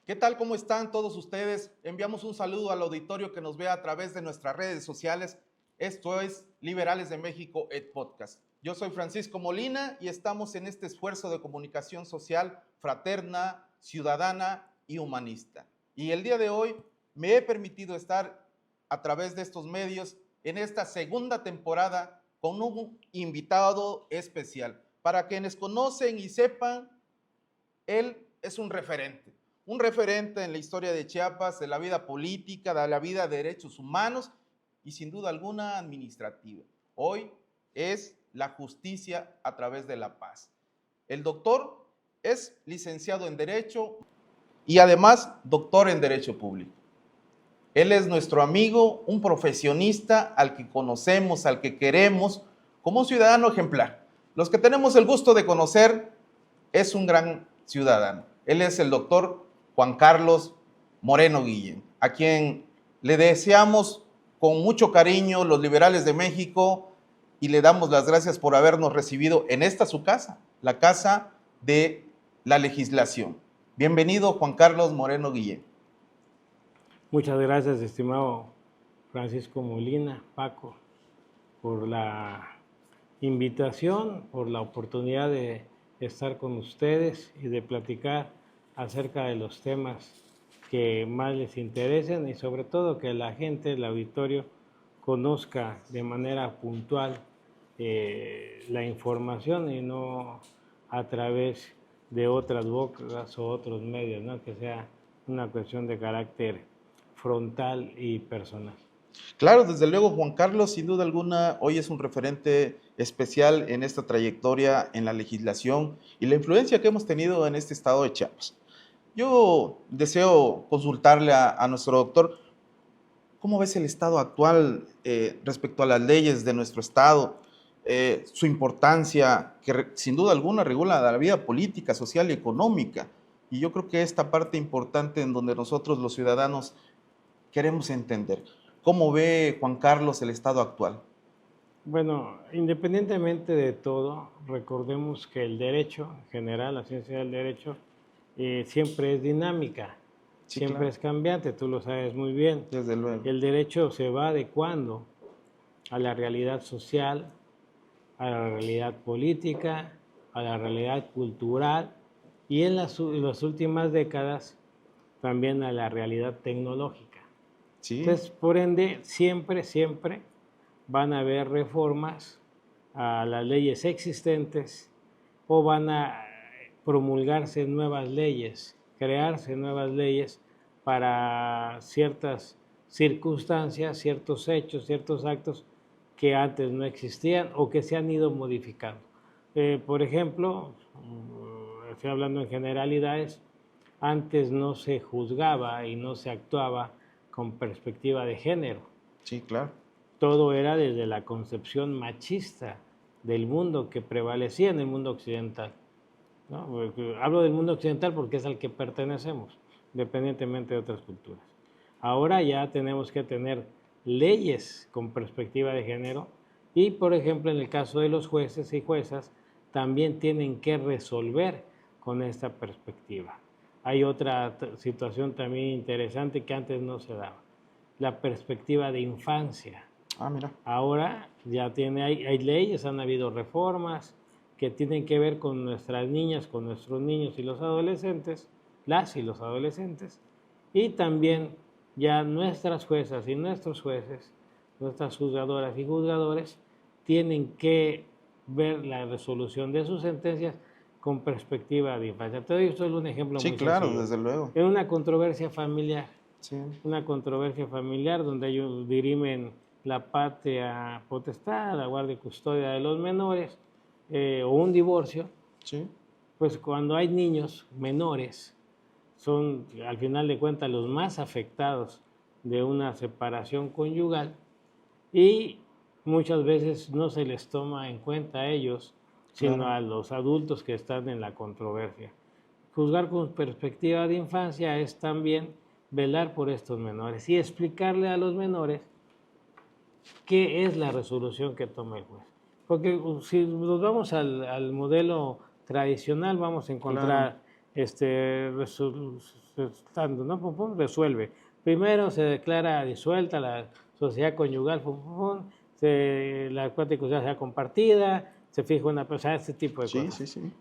¿Qué tal? ¿Cómo están todos ustedes? Enviamos un saludo al auditorio que nos ve a través de nuestras redes sociales. Esto es Liberales de México, el podcast. Yo soy Francisco Molina y estamos en este esfuerzo de comunicación social fraterna, ciudadana y humanista. Y el día de hoy me he permitido estar a través de estos medios en esta segunda temporada con un invitado especial. Para quienes conocen y sepan, él es un referente en la historia de Chiapas, de la vida política, de la vida de derechos humanos y sin duda alguna administrativa. Hoy es la justicia a través de la paz. El doctor es licenciado en Derecho y además doctor en Derecho Público. Él es nuestro amigo, un profesionista al que conocemos, al que queremos, como un ciudadano ejemplar. Los que tenemos el gusto de conocer, es un gran ciudadano. Él es el doctor Juan Carlos Moreno Guillén, a quien le deseamos con mucho cariño los Liberales de México y le damos las gracias por habernos recibido en esta su casa, la Casa de la Legislación. Bienvenido, Juan Carlos Moreno Guillén. Muchas gracias, estimado Francisco Molina, Paco, por la invitación, por la oportunidad de estar con ustedes y de platicar acerca de los temas que más les interesen y sobre todo que la gente, el auditorio, conozca de manera puntual la información y no a través de otras bocas o otros medios, ¿no? Que sea una cuestión de carácter frontal y personal. Claro, desde luego, Juan Carlos, sin duda alguna, hoy es un referente especial en esta trayectoria en la legislación y la influencia que hemos tenido en este estado de Chiapas. Yo deseo consultarle a nuestro doctor, ¿cómo ves el estado actual respecto a las leyes de nuestro estado? Su importancia, que sin duda alguna regula la vida política, social y económica. Y yo creo que esta parte importante en donde nosotros los ciudadanos queremos entender. ¿Cómo ve Juan Carlos el estado actual? Bueno, independientemente de todo, recordemos que el derecho en general, la ciencia del derecho, siempre es dinámica, Sí, siempre claro. es cambiante, tú lo sabes muy bien. Desde luego. El derecho se va adecuando a la realidad social, a la realidad política, a la realidad cultural y en las últimas décadas también a la realidad tecnológica. Sí. Entonces, por ende, siempre van a haber reformas a las leyes existentes o van a promulgarse nuevas leyes, crearse nuevas leyes para ciertas circunstancias, ciertos hechos, ciertos actos que antes no existían o que se han ido modificando. Por ejemplo, estoy hablando en generalidades, antes no se juzgaba y no se actuaba con perspectiva de género. Sí, claro. Todo era desde la concepción machista del mundo que prevalecía en el mundo occidental, ¿no? Hablo del mundo occidental porque es al que pertenecemos, independientemente de otras culturas. Ahora ya tenemos que tener leyes con perspectiva de género y, por ejemplo, en el caso de los jueces y juezas, también tienen que resolver con esta perspectiva. Hay otra situación también interesante que antes no se daba, la perspectiva de infancia. Ah, mira. Ahora ya hay leyes, han habido reformas que tienen que ver con nuestras niñas, con nuestros niños y los adolescentes, las y los adolescentes, y también ya nuestras juezas y nuestros jueces, nuestras juzgadoras y juzgadores, tienen que ver la resolución de sus sentencias con perspectiva de infancia. Te doy solo un ejemplo muy claro, sencillo. desde luego. En una controversia familiar, Sí. una controversia familiar donde ellos dirimen la patria potestad, la guardia y custodia de los menores, o un divorcio, Sí. pues cuando hay niños menores, son al final de cuentas los más afectados de una separación conyugal y muchas veces no se les toma en cuenta a ellos, sino Claro. a los adultos que están en la controversia. Juzgar con perspectiva de infancia es también velar por estos menores y explicarle a los menores ¿qué es la resolución que toma el juez? Porque si nos vamos al modelo tradicional, vamos a encontrar resultando, ¿no? Pum, pum, resuelve. Primero se declara disuelta la sociedad conyugal, pum, pum, la cuota conyugal sea compartida, se fija una persona, este tipo de cosas. Sí, sí.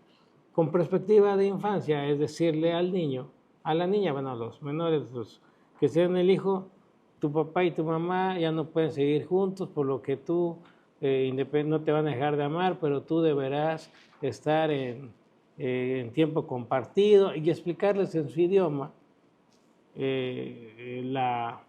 Con perspectiva de infancia, es decirle al niño, a la niña, bueno, a los menores, los que sean el hijo, tu papá y tu mamá ya no pueden seguir juntos, por lo que tú no te van a dejar de amar, pero tú deberás estar en tiempo compartido y explicarles en su idioma la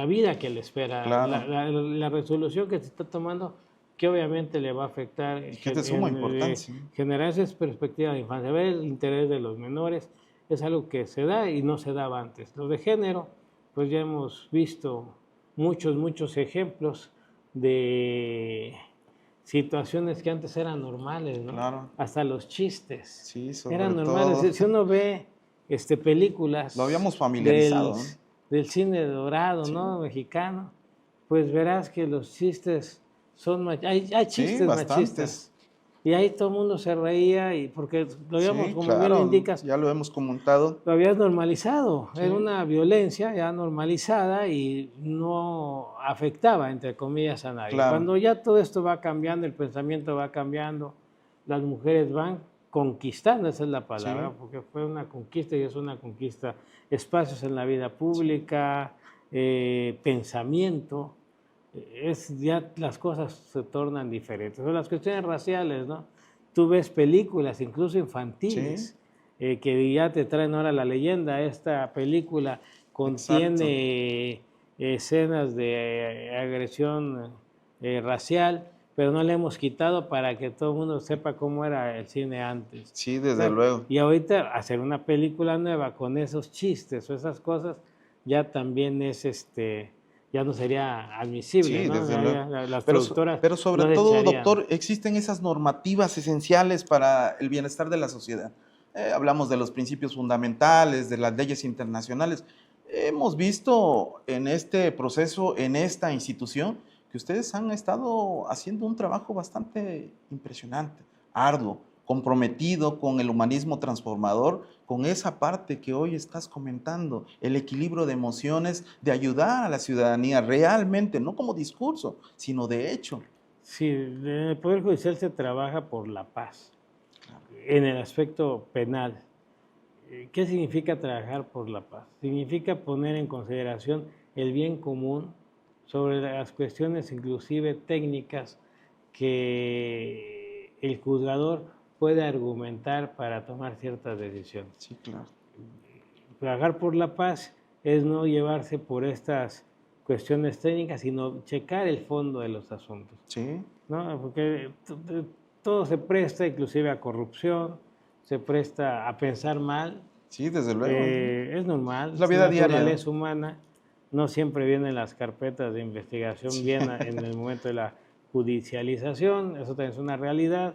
vida que le espera, Claro. la resolución que se está tomando, que obviamente le va a afectar, Y que es de suma importancia. generar esa perspectiva de infancia, ver el interés de los menores, es algo que se da y no se daba antes. Lo de género, pues ya hemos visto muchos ejemplos de situaciones que antes eran normales, ¿no? Claro. Hasta los chistes Sí, sobre eran normales. todo. Si uno ve películas Lo habíamos familiarizado, ¿no? del cine dorado, Sí. ¿no? Mexicano, pues verás que los chistes son hay chistes Sí, bastantes. machistas. Y ahí todo el mundo se reía, y porque lo habíamos, Sí, como claro, bien lo indicas, ya lo hemos comentado. lo habías normalizado. Sí. Era una violencia ya normalizada y no afectaba, entre comillas, a nadie. Claro. Cuando ya todo esto va cambiando, el pensamiento va cambiando, las mujeres van conquistando, esa es la palabra, Sí. porque fue una conquista y es una conquista, espacios en la vida pública, pensamiento, ya las cosas se tornan diferentes. Son las cuestiones raciales, ¿no? Tú ves películas, incluso infantiles, que ya te traen ahora la leyenda. Esta película contiene escenas de agresión racial, pero no le hemos quitado para que todo el mundo sepa cómo era el cine antes. Sí, desde luego. Y ahorita hacer una película nueva con esos chistes o esas cosas ya también es ya no sería admisible, Sí, ¿no? desde luego. Las productoras pero sobre no todo, echarían. doctor, existen esas normativas esenciales para el bienestar de la sociedad. Hablamos de los principios fundamentales, de las leyes internacionales. Hemos visto en este proceso, en esta institución, que ustedes han estado haciendo un trabajo bastante impresionante, arduo, comprometido con el humanismo transformador, con esa parte que hoy estás comentando, el equilibrio de emociones, de ayudar a la ciudadanía realmente, no como discurso, sino de hecho. Sí, en el Poder Judicial se trabaja por la paz, en el aspecto penal. ¿Qué significa trabajar por la paz? Significa poner en consideración el bien común sobre las cuestiones inclusive técnicas que el juzgador puede argumentar para tomar ciertas decisiones. Sí, claro. Trabajar por la paz es no llevarse por estas cuestiones técnicas, sino checar el fondo de los asuntos. Sí. ¿No? Porque todo se presta, inclusive a corrupción, se presta a pensar mal. Sí, desde luego. Es normal, es la vida diaria. La naturaleza humana. No siempre vienen las carpetas de investigación bien en el momento de la judicialización, eso también es una realidad.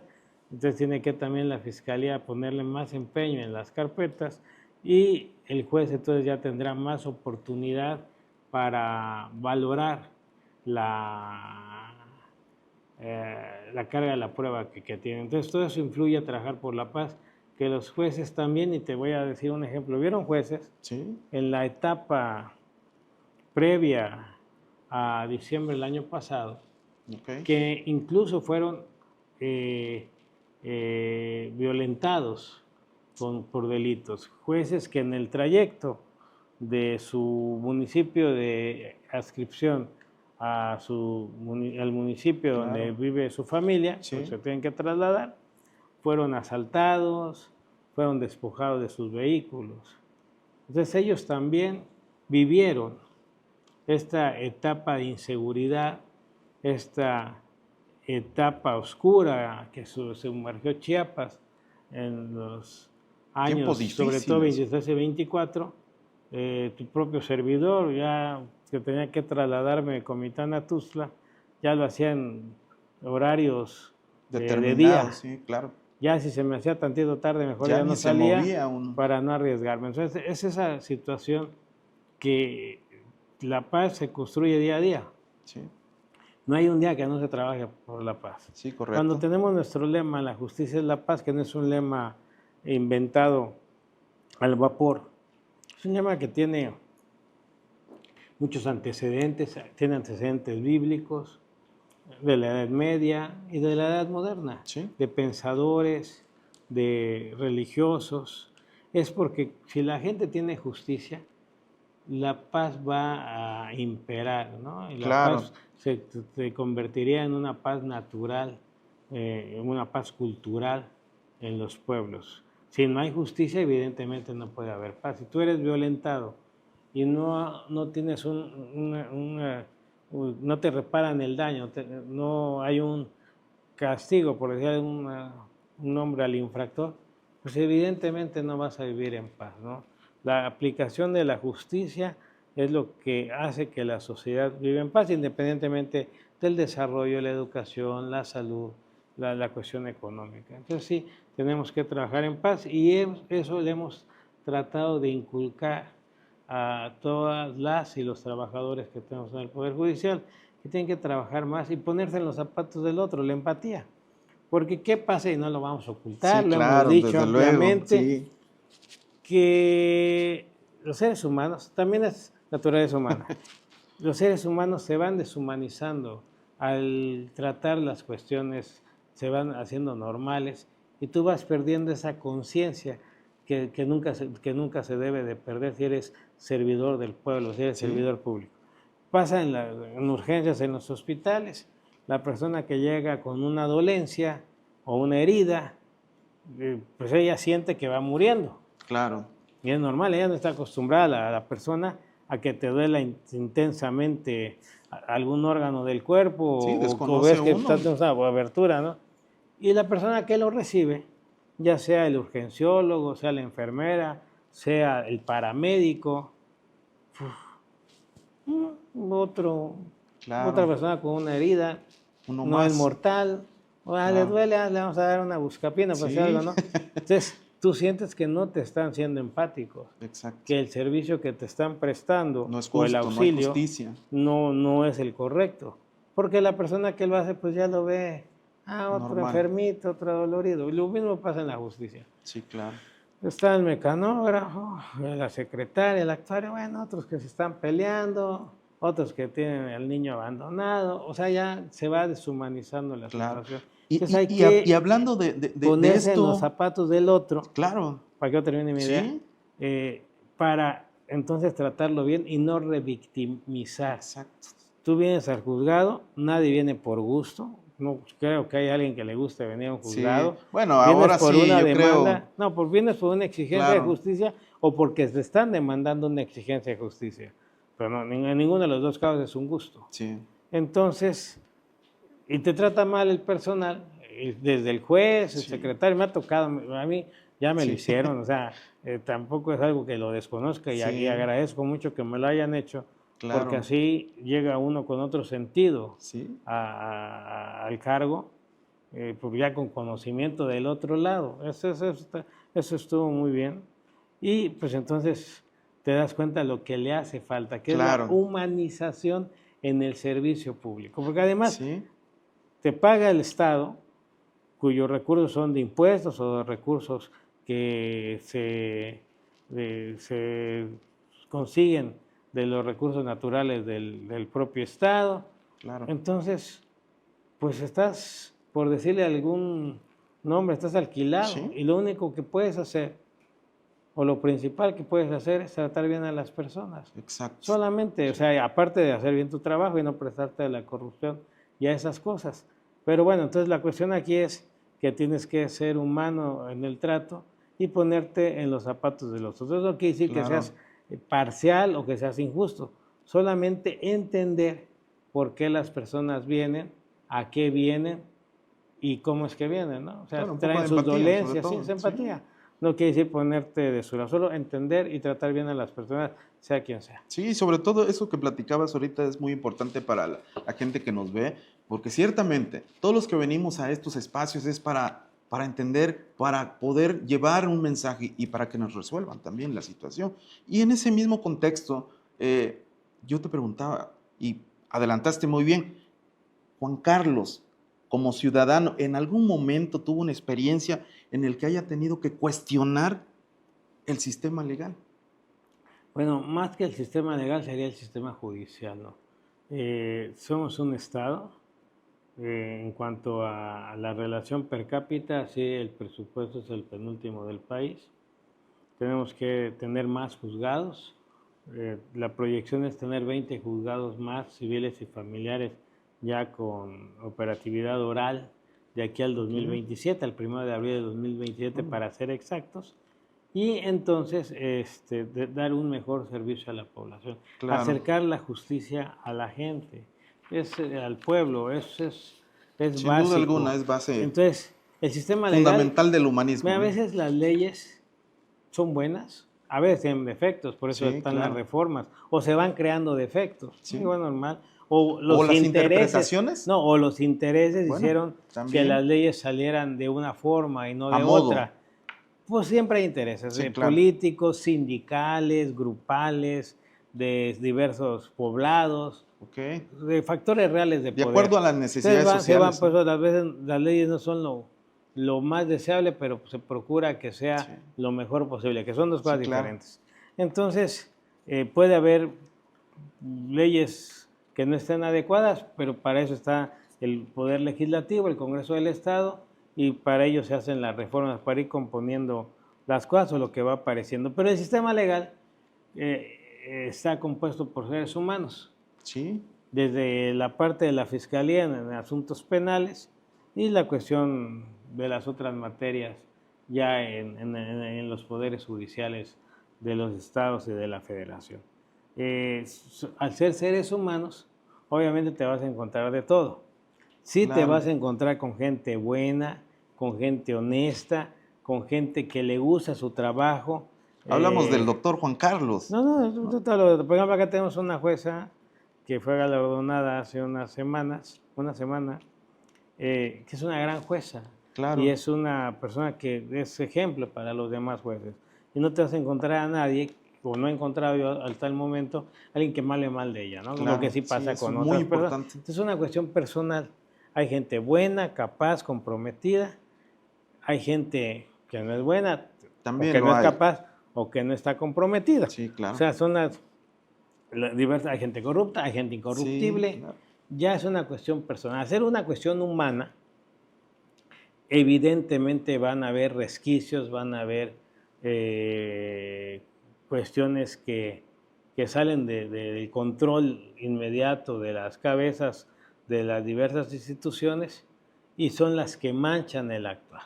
Entonces tiene que también la Fiscalía ponerle más empeño en las carpetas y el juez entonces ya tendrá más oportunidad para valorar la carga de la prueba que tiene. Entonces todo eso influye a trabajar por la paz, que los jueces también, y te voy a decir un ejemplo, ¿vieron jueces? Sí. En la etapa previa a diciembre del año pasado, que incluso fueron violentados por delitos. Jueces que en el trayecto de su municipio de adscripción al municipio donde vive su familia, pues se tienen que trasladar, fueron asaltados, fueron despojados de sus vehículos. Entonces ellos también vivieron esta etapa de inseguridad, esta etapa oscura que sumergió Chiapas en los años, sobre todo 23 y 24, tu propio servidor, ya que tenía que trasladarme de Comitán a Tuxtla, ya lo hacían horarios de día. Sí, claro. Ya si se me hacía tantito tarde, mejor ya no salía para no arriesgarme. Entonces es esa situación que la paz se construye día a día. Sí. No hay un día que no se trabaje por la paz. Sí, correcto. Cuando tenemos nuestro lema, la justicia es la paz, que no es un lema inventado al vapor, es un lema que tiene muchos antecedentes, tiene antecedentes bíblicos, de la Edad Media y de la Edad Moderna, Sí. de pensadores, de religiosos. Es porque si la gente tiene justicia, la paz va a imperar, ¿no? Y la Claro. paz se convertiría en una paz natural, en una paz cultural en los pueblos. Si no hay justicia, evidentemente no puede haber paz. Si tú eres violentado y no tienes no te reparan el daño, no hay un castigo, por decir un nombre al infractor, pues evidentemente no vas a vivir en paz, ¿no? La aplicación de la justicia es lo que hace que la sociedad viva en paz, independientemente del desarrollo, la educación, la salud, la cuestión económica. Entonces sí, tenemos que trabajar en paz y eso le hemos tratado de inculcar a todas las y los trabajadores que tenemos en el Poder Judicial, que tienen que trabajar más y ponerse en los zapatos del otro, la empatía. Porque ¿qué pasa? Y no lo vamos a ocultar, Sí, lo claro, hemos dicho desde luego, ampliamente, sí. que los seres humanos, también es naturaleza humana, los seres humanos se van deshumanizando al tratar las cuestiones, se van haciendo normales y tú vas perdiendo esa conciencia que nunca se debe de perder si eres servidor del pueblo, si eres Sí. servidor público. Pasa en urgencias en los hospitales, la persona que llega con una dolencia o una herida, pues ella siente que va muriendo. Claro. Y es normal, ella no está acostumbrada a la persona a que te duela intensamente algún órgano del cuerpo Sí, o desconoce ves que uno. está teniendo una abertura, ¿no? Y la persona que lo recibe, ya sea el urgenciólogo, sea la enfermera, sea el paramédico, Claro. otra persona con una herida, Uno no es más. mortal, o le Claro. duele, le vamos a dar una buscapina para hacer Sí. algo, ¿no? Entonces, tú sientes que no te están siendo empáticos, Exacto. que el servicio que te están prestando No es o el justo, no hay auxilio justicia. no es el correcto. Porque la persona que lo hace, pues ya lo ve, otro Normal. enfermito, otro dolorido. Y lo mismo pasa en la justicia. Sí, claro. Está el mecanógrafo, la secretaria, el actuario, bueno, otros que se están peleando, otros que tienen al niño abandonado, o sea, ya se va deshumanizando la Claro. situación. Y, Entonces hay y- y que hab- y hablando de ponerse en los esto, zapatos del otro, claro, para que yo termine mi idea, sí, para entonces tratarlo bien y no revictimizar. exacto. Tú vienes al juzgado, nadie viene por gusto. No creo que haya alguien que le guste venir a un Sí. juzgado. Bueno, Vienes ahora por sí, una yo demanda. creo, No, vienes por una exigencia de claro, justicia o porque te están demandando una exigencia de justicia. Pero no, en ninguno de los dos casos es un gusto. sí, Entonces, y te trata mal el personal, desde el juez, el Sí. secretario, me ha tocado, a mí ya me lo Sí. hicieron, o sea, tampoco es algo que lo desconozca y Sí. agradezco mucho que me lo hayan hecho, porque claro, así llega uno con otro sentido sí, al cargo, pues ya con conocimiento del otro lado. Eso estuvo muy bien. Y pues entonces te das cuenta de lo que le hace falta, que es la claro, humanización en el servicio público. Porque además sí, te paga el Estado, cuyos recursos son de impuestos o de recursos que se consiguen de los recursos naturales del propio Estado. claro, Entonces, pues estás, por decirle algún nombre, estás alquilado Sí. y lo único que puedes hacer, o lo principal que puedes hacer es tratar bien a las personas. exacto. Solamente, o sea, aparte de hacer bien tu trabajo y no prestarte a la corrupción y a esas cosas. Pero bueno, entonces la cuestión aquí es que tienes que ser humano en el trato y ponerte en los zapatos de los otros. No quiere decir que Claro. seas parcial o que seas injusto. Solamente entender por qué las personas vienen, a qué vienen y cómo es que vienen, ¿no? O sea, Claro, un poco traen de sus empatía, sobre dolencias, sí, todo, es sí. empatía. No quiere decir ponerte de su lado, solo entender y tratar bien a las personas, sea quien sea. Sí, sobre todo eso que platicabas ahorita es muy importante para la gente que nos ve, porque ciertamente todos los que venimos a estos espacios es para entender, para poder llevar un mensaje y para que nos resuelvan también la situación. Y en ese mismo contexto, yo te preguntaba, y adelantaste muy bien, Juan Carlos, como ciudadano, ¿en algún momento tuvo una experiencia en el que haya tenido que cuestionar el sistema legal? Bueno, más que el sistema legal sería el sistema judicial, ¿no? Somos un Estado. En cuanto a la relación per cápita, sí, el presupuesto es el penúltimo del país. Tenemos que tener más juzgados. La proyección es tener 20 juzgados más civiles y familiares ya con operatividad oral de aquí al 2027, al 1 de abril de 2027 para ser exactos, y entonces dar un mejor servicio a la población, Claro. acercar la justicia a la gente, al pueblo, es Sin básico. duda alguna, es base Entonces, el sistema legal, fundamental del humanismo. a veces las leyes son buenas, a veces tienen defectos, por eso Sí, están claro. las reformas, o se van creando defectos, Sí. igual normal, o los las intereses, interpretaciones. no, o los intereses Bueno, hicieron también. que las leyes salieran de una forma y no A de modo. otra. Pues siempre hay intereses, Sí, claro. políticos, sindicales, grupales, de diversos poblados, Ok. de factores reales de poder. acuerdo a las necesidades Entonces sociales. pues, a veces las leyes no son lo más deseable, pero se procura que sea Sí. lo mejor posible, que son dos cosas Sí, claro. diferentes. Entonces, puede haber leyes que no estén adecuadas, pero para eso está el Poder Legislativo, el Congreso del Estado, y para ello se hacen las reformas, para ir componiendo las cosas o lo que va apareciendo. Pero el sistema legal está compuesto por seres humanos, Sí. desde la parte de la Fiscalía en asuntos penales y la cuestión de las otras materias ya en los poderes judiciales de los estados y de la federación. Al ser seres humanos, obviamente te vas a encontrar de todo. Sí, Claro. te vas a encontrar con gente buena, con gente honesta, con gente que le gusta su trabajo. Hablamos del doctor Juan Carlos. No, por ejemplo, acá tenemos una jueza que fue galardonada hace una semana, que es una gran jueza. Claro. Y es una persona que es ejemplo para los demás jueces. Y no te vas a encontrar a nadie, o no he encontrado yo hasta el momento, alguien que hable mal de ella, ¿no? Claro, Lo que sí pasa es con muy otras importante. personas. Entonces es una cuestión personal. Hay gente buena, capaz, comprometida. Hay gente que no es buena, También o que lo no es hay. capaz, o que no está comprometida. Sí, claro. O sea, son diversas. Hay gente corrupta, hay gente incorruptible. Sí, claro. Ya es una cuestión personal. Hacer una cuestión humana, evidentemente van a haber resquicios, van a haber cuestiones que salen del control inmediato de las cabezas de las diversas instituciones y son las que manchan el actuar.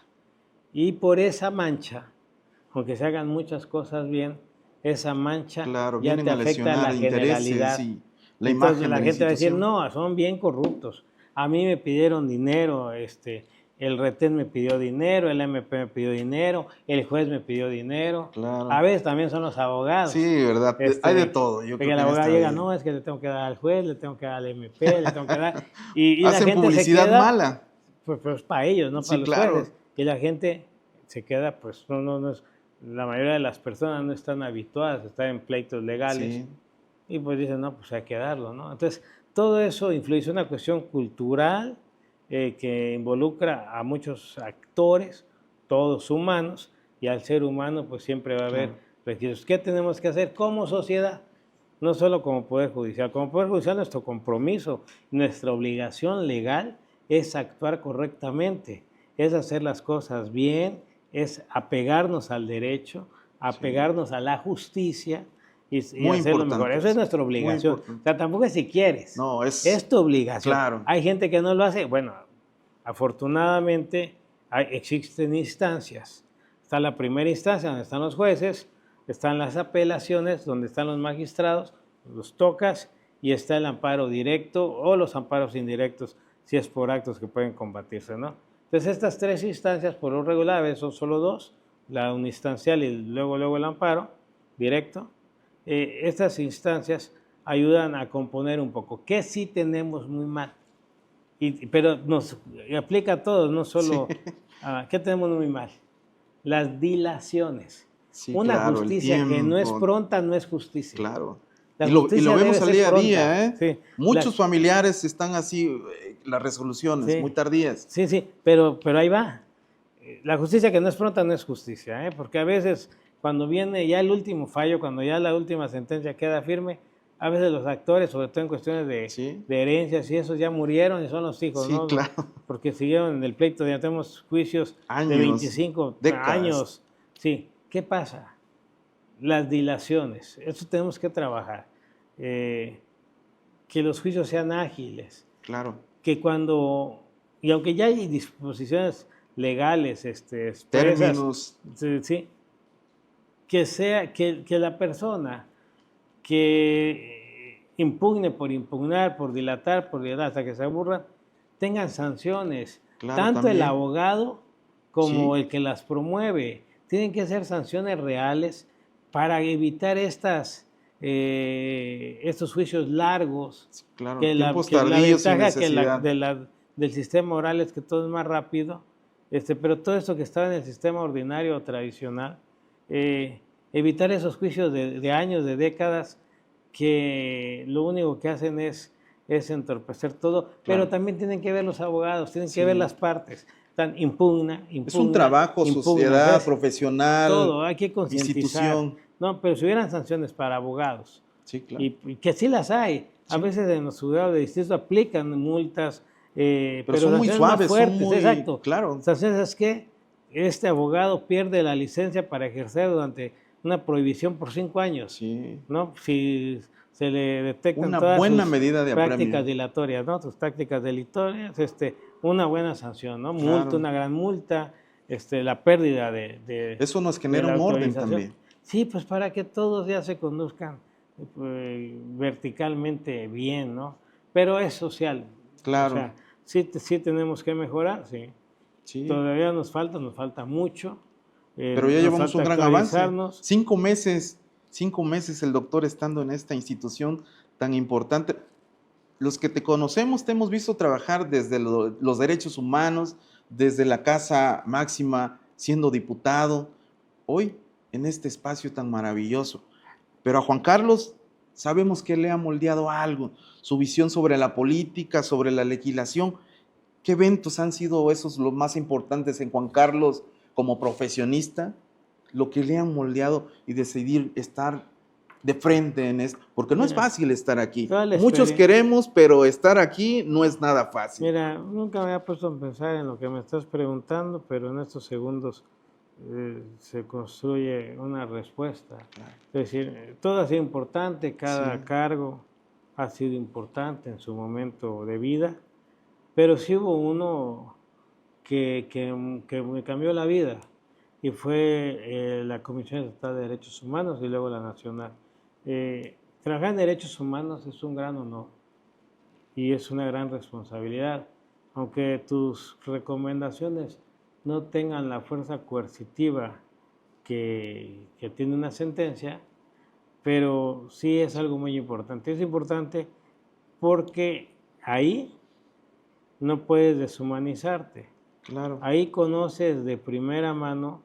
Y por esa mancha, aunque se hagan muchas cosas bien, esa mancha Claro, ya vienen te a afecta a la lesionar generalidad. intereses y la Entonces imagen la de la gente va a decir, institución. no, son bien corruptos. A mí me pidieron dinero, el retén me pidió dinero, el MP me pidió dinero, el juez me pidió dinero. Claro. A veces también son los abogados. Sí, verdad. Hay de todo. Yo Porque creo el que en abogado esta llega, vida. no, es que le tengo que dar al juez, le tengo que dar al MP, le tengo que dar. Y la Hacen gente publicidad se queda, mala. pues para ellos, no Sí, para los claro. jueces. Y la gente se queda, pues no es, la mayoría de las personas no están habituadas a estar en pleitos legales. Sí. Y pues dicen, no, pues hay que darlo, ¿no? Entonces, todo eso influye, es una cuestión cultural que involucra a muchos actores, todos humanos, y al ser humano pues siempre va a haber Claro. requisitos. ¿Qué tenemos que hacer como sociedad? No solo como Poder Judicial. Como Poder Judicial nuestro compromiso, nuestra obligación legal es actuar correctamente, es hacer las cosas bien, es apegarnos al derecho, apegarnos a la justicia y Muy hacerlo importante mejor. Eso es nuestra muy obligación. importante. O sea, tampoco es si quieres. No, es tu obligación. claro. Hay gente que no lo hace. Bueno, afortunadamente existen instancias. Está la primera instancia donde están los jueces, están las apelaciones donde están los magistrados, los tocas, y está el amparo directo o los amparos indirectos si es por actos que pueden combatirse, ¿no? Entonces estas tres instancias por lo regular a veces son solo dos, la unistancial y luego el amparo directo. Estas instancias ayudan a componer un poco. ¿Qué sí tenemos muy mal? Pero nos aplica a todos, no solo Sí. ¿qué tenemos muy mal? Las dilaciones. Sí, Una claro, el justicia que no es tiempo. pronta no es justicia. Claro. La Y lo justicia vemos debe al ser día a pronta. día, ¿eh? Sí, Muchos familiares están así, las resoluciones, sí, muy tardías. sí, pero ahí va. La justicia que no es pronta no es justicia, ¿eh? Porque a veces cuando viene ya el último fallo, cuando ya la última sentencia queda firme, a veces los actores, sobre todo en cuestiones Sí, de herencias y esos ya murieron y son los hijos, sí, ¿no? claro. Porque siguieron en el pleito, ya tenemos juicios de Años, 25 décadas. años. Sí, ¿qué pasa? Las dilaciones, eso tenemos que trabajar. Que los juicios sean ágiles, Claro. que cuando, y aunque ya hay disposiciones legales expresas, Términos. sí, que sea, que la persona que impugne por impugnar, por dilatar, hasta que se aburra, tengan sanciones. Claro, Tanto el también. abogado como Sí. el que las promueve. Tienen que ser sanciones reales para evitar estos juicios largos. Claro, Que la, tiempos que la tardíos sin ventaja necesidad. del sistema oral es que todo es más rápido, pero todo esto que estaba en el sistema ordinario o tradicional, evitar esos juicios de años, de décadas, que lo único que hacen es entorpecer todo, pero Claro. también tienen que ver los abogados, tienen que ver Sí. las partes. Impugna, Es un trabajo, impugna. sociedad, Entonces, profesional, todo, hay que concientizar. institución. No, pero si hubieran sanciones para abogados, Sí, claro. y que sí las hay, a Sí. veces en los juzgados de distrito aplican multas, pero son muy sanciones suaves, más fuertes, son muy, exacto. claro. Sanciones es que este abogado pierde la licencia para ejercer durante una prohibición por 5 años, Sí. ¿no? Si se le detectan Una todas buena sus medida de prácticas apremio. dilatorias, ¿no? Sus tácticas delitorias, una buena sanción, ¿no? Multa, Claro. una gran multa, la pérdida de Eso nos de genera la un orden autorización. también. Sí, pues para que todos ya se conduzcan verticalmente bien, ¿no? Pero es social. Claro. O sea, sí tenemos que mejorar, sí. Sí. Todavía nos falta mucho. Pero ya Nos llevamos un falta gran avance. actualizarnos. 5 meses el doctor estando en esta institución tan importante. Los que te conocemos te hemos visto trabajar desde los derechos humanos, desde la Casa Máxima, siendo diputado, hoy en este espacio tan maravilloso. Pero a Juan Carlos sabemos que le ha moldeado algo, su visión sobre la política, sobre la legislación. ¿Qué eventos han sido esos los más importantes en Juan Carlos como profesionista? Lo que le han moldeado y decidir estar de frente en esto, porque no es Mira, fácil estar aquí. toda la Muchos queremos, pero estar aquí no es nada fácil. Mira, nunca me había puesto a pensar en lo que me estás preguntando, pero en estos segundos se construye una respuesta. Claro. Es decir, todo ha sido importante, cada Sí. cargo ha sido importante en su momento de vida, pero sí hubo uno que me cambió la vida y fue la Comisión Estatal de Derechos Humanos y luego la Nacional. Trabajar en derechos humanos es un gran honor y es una gran responsabilidad, aunque tus recomendaciones no tengan la fuerza coercitiva que tiene una sentencia, pero sí es algo muy importante. Es importante porque ahí no puedes deshumanizarte. Claro. Ahí conoces de primera mano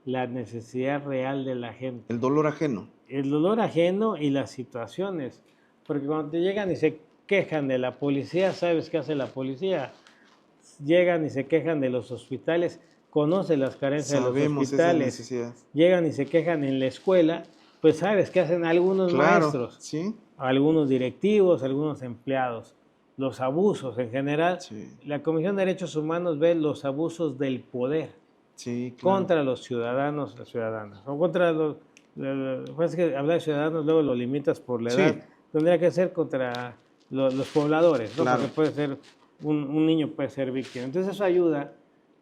la necesidad real de la gente. El dolor ajeno. El dolor ajeno y las situaciones. Porque cuando te llegan y se quejan de la policía, ¿sabes qué hace la policía? Llegan y se quejan de los hospitales, conoces las carencias de los Sabemos esas hospitales. necesidades. Llegan y se quejan en la escuela, pues sabes qué hacen algunos Claro, maestros, sí. algunos directivos, algunos empleados. Los abusos en general. Sí. La Comisión de Derechos Humanos ve los abusos del poder Sí, claro. contra los ciudadanos, las ciudadanas, o contra los, pues es que hablar de ciudadanos luego lo limitas por la edad, Sí. tendría que ser contra los pobladores, ¿no? Claro. Porque puede ser, un niño puede ser víctima. Entonces eso ayuda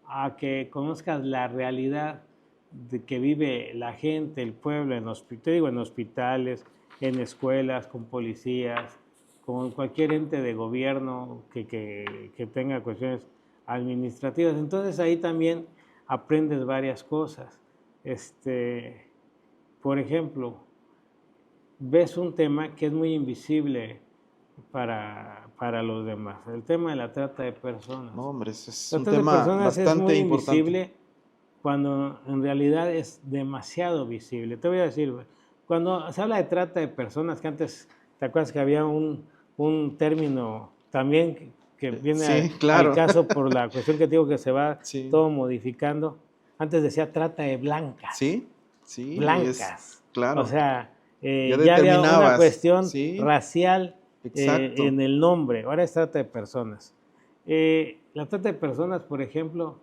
a que conozcas la realidad de que vive la gente, el pueblo, en hospitales, en escuelas, con policías, con cualquier ente de gobierno que tenga cuestiones administrativas. Entonces ahí también aprendes varias cosas. Por ejemplo, ves un tema que es muy invisible para los demás, el tema de la trata de personas. No, hombre, es La un trata de tema personas es bastante muy importante. invisible cuando en realidad es demasiado visible. Te voy a decir, cuando se habla de trata de personas, que antes, ¿te acuerdas que había un término también que viene Sí, al claro. caso por la cuestión que te digo que se va Sí. todo modificando? Antes decía trata de blancas. Sí, sí. Blancas. Claro. O sea, Ya ya había una determinabas, cuestión sí. racial Exacto. en el nombre. Ahora es trata de personas. La trata de personas, por ejemplo,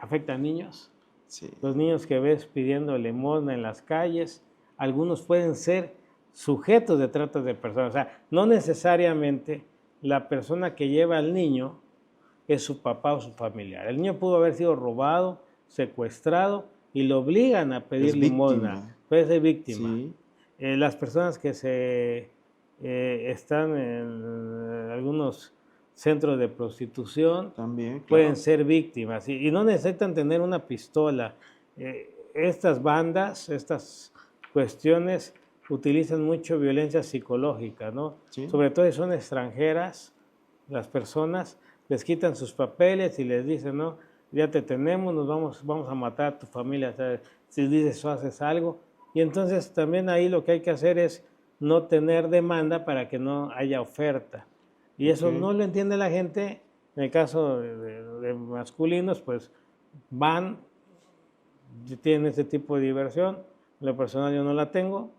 afecta a niños. Sí. Los niños que ves pidiendo limosna en las calles, algunos pueden ser sujetos de trata de personas. O sea, no necesariamente la persona que lleva al niño es su papá o su familiar. El niño pudo haber sido robado, secuestrado y lo obligan a pedir limosna. Puede ser víctima. Sí. Las personas que están en algunos centros de prostitución También, claro. pueden ser víctimas y no necesitan tener una pistola. Estas bandas, estas cuestiones utilizan mucho violencia psicológica, ¿no? Sí. Sobre todo si son extranjeras, las personas les quitan sus papeles y les dicen, no, ya te tenemos, vamos a matar a tu familia, ¿sabes? Si dices o haces algo. Y entonces también ahí lo que hay que hacer es no tener demanda para que no haya oferta. Y eso no lo entiende la gente. En el caso de masculinos, pues van, tienen este tipo de diversión. En lo personal yo no la tengo.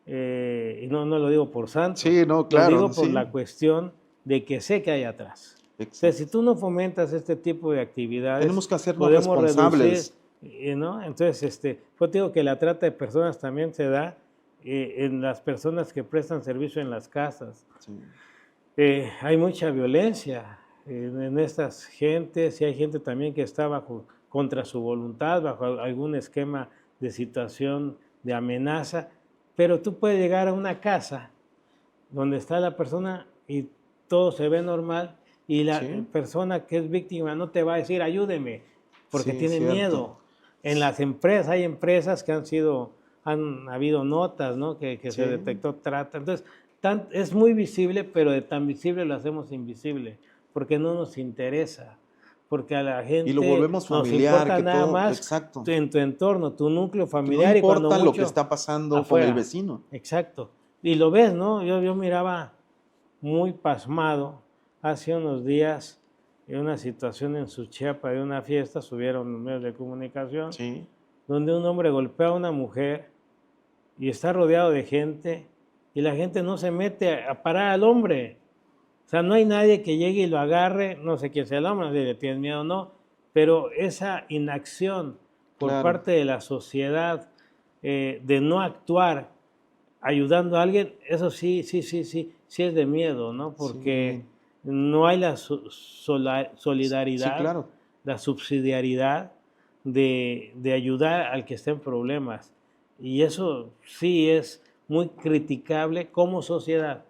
Y no lo digo por santo. Sí, no, claro. Lo digo por sí. la cuestión de que sé que hay atrás. Exacto. Entonces, si tú no fomentas este tipo de actividades, tenemos que hacernos podemos responsables. Reducir, ¿no? Entonces, yo te digo que la trata de personas también se da en las personas que prestan servicio en las casas. Sí. Hay mucha violencia en estas gentes y hay gente también que está contra su voluntad, bajo algún esquema de situación de amenaza, pero tú puedes llegar a una casa donde está la persona y todo se ve normal y la persona que es víctima no te va a decir ayúdeme porque tiene miedo. En las empresas, hay empresas que han habido notas, ¿no? que se detectó trata. Entonces, es muy visible, pero de tan visible lo hacemos invisible, porque no nos interesa, porque a la gente y lo volvemos familiar, nos importa que nada todo, más exacto. en tu entorno, tu núcleo familiar. No importa y cuando lo que está pasando afuera, con el vecino. Exacto. Y lo ves, ¿no? Yo miraba muy pasmado hace unos días en una situación en Suchiapa de una fiesta, subieron los medios de comunicación, donde un hombre golpea a una mujer y está rodeado de gente y la gente no se mete a parar al hombre. O sea, no hay nadie que llegue y lo agarre, no sé quién sea el hombre, no sé si le tienen miedo o no, pero esa inacción por parte de la sociedad de no actuar ayudando a alguien, eso sí es de miedo, ¿no? Porque no hay la solidaridad, la subsidiariedad de ayudar al que está en problemas. Y eso sí es muy criticable como sociedad,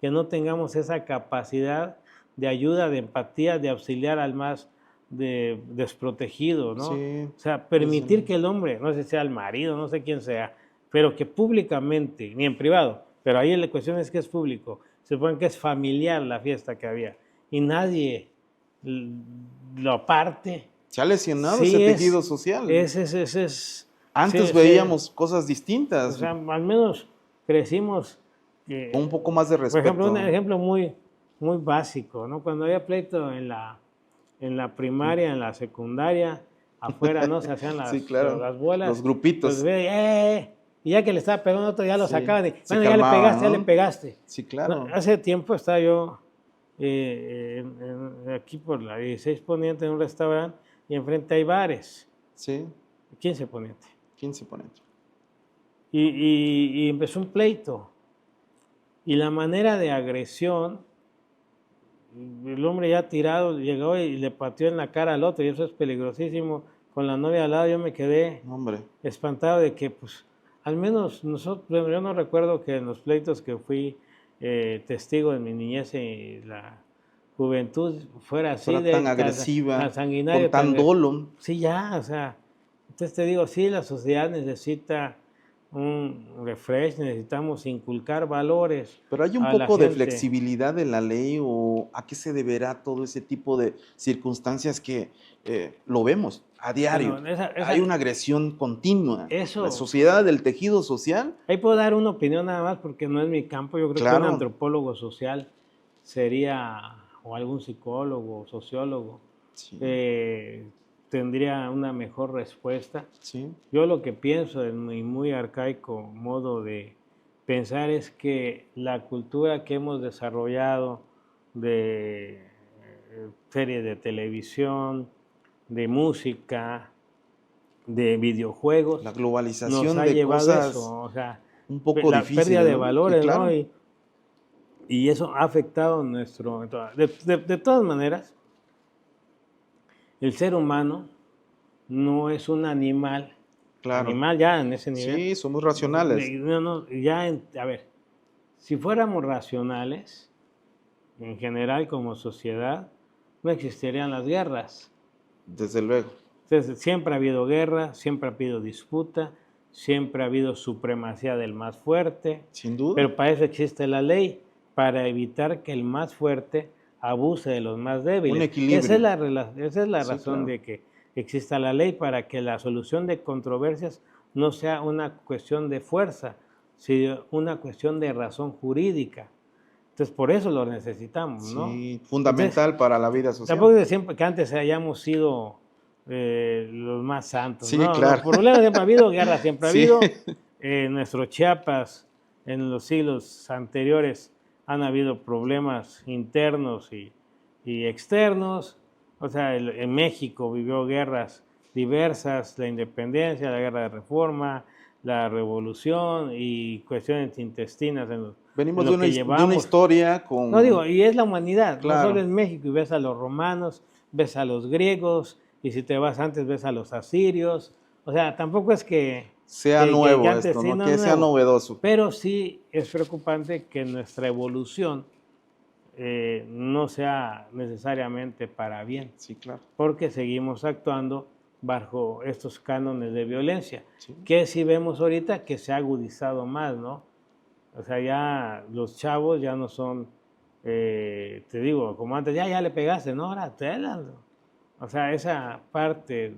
que no tengamos esa capacidad de ayuda, de empatía, de auxiliar al más desprotegido, ¿no? O sea, permitir que el hombre, no sé si sea el marido, no sé quién sea, pero que públicamente, ni en privado, pero ahí la cuestión es que es público, se supone que es familiar la fiesta que había, y nadie lo aparte. Se ha lesionado ese tejido social. Antes veíamos cosas distintas. O sea, al menos crecimos. Con un poco más de respeto. Por ejemplo, un ejemplo muy básico, ¿no? Cuando había pleito en la primaria, en la secundaria, afuera, ¿no? Se hacían las bolas. Los grupitos. Pues, y ya que le estaba pegando otro, ya lo sacaban. Bueno, ya le pegaste, ¿no? Ya le pegaste. Sí, claro. ¿No? Hace tiempo estaba yo aquí por la 16 Poniente en un restaurante y enfrente hay bares. Sí. 15 Poniente. 15 Poniente. Y empezó un pleito. Y la manera de agresión, el hombre ya tirado llegó y le pateó en la cara al otro, y eso es peligrosísimo. Con la novia al lado yo me quedé espantado de que, pues, al menos nosotros, yo no recuerdo que en los pleitos que fui testigo en mi niñez y la juventud fuera así, tan agresiva, tan sanguinario, con tan dolo. Sí, ya, o sea, entonces te digo, sí, la sociedad necesita un refresh, necesitamos inculcar valores Pero hay un a la poco de gente. flexibilidad de la ley o a qué se deberá todo ese tipo de circunstancias que lo vemos a diario. Bueno, Hay una agresión continua. La eso, sociedad, el tejido social, ahí puedo dar una opinión nada más porque no es mi campo. Yo creo que un claro, antropólogo social sería, o algún psicólogo, sociólogo, sí, eh, tendría una mejor respuesta. sí, Yo lo que pienso en mi muy arcaico modo de pensar es que la cultura que hemos desarrollado de series de televisión, de música, de la videojuegos, nos globalización ha de llevado a cosas eso, o sea, un poco la pérdida difíciles, de ¿no? Sí, valores, ¿no? claro, Y eso ha afectado nuestro... De todas maneras, el ser humano no es un claro. animal ya en ese nivel. Sí, somos racionales, No, no, a ver, si fuéramos racionales, en general como sociedad, no existirían las guerras. desde luego, Entonces, siempre ha habido guerra, siempre ha habido disputa, siempre ha habido supremacía del más fuerte, sin duda. pero para eso existe la ley, para evitar que el más fuerte abuse de los más Un débiles. equilibrio. Esa es la Sí, razón claro. de que exista la ley, para que la solución de controversias no sea una cuestión de fuerza, sino una cuestión de razón jurídica. Entonces, por eso lo necesitamos, ¿no? Sí, Entonces, fundamental para la vida social. tampoco es siempre que antes hayamos sido los más santos, Sí, no, no, claro. problemas siempre ha habido, guerra siempre ha Sí, habido, nuestro Chiapas en los siglos anteriores han habido problemas internos y externos, o sea, en México vivió guerras diversas, la independencia, la guerra de reforma, la revolución y cuestiones intestinas en venimos lo que de una llevamos. historia No digo, con, y es la humanidad, no solo claro, en México, y ves a los romanos, ves a los griegos, y si te vas antes ves a los asirios, o sea, tampoco es sea que nuevo antes esto, sí, ¿no? no es Que sea nuevo, novedoso. pero sí es preocupante que nuestra evolución no sea necesariamente para bien, Sí, claro. porque seguimos actuando bajo estos cánones de violencia, Sí, que si vemos ahorita que se ha agudizado más, ¿no? O sea, ya los chavos ya no son, te digo, como antes, ya le pegaste, no, ahora tela. O sea, esa parte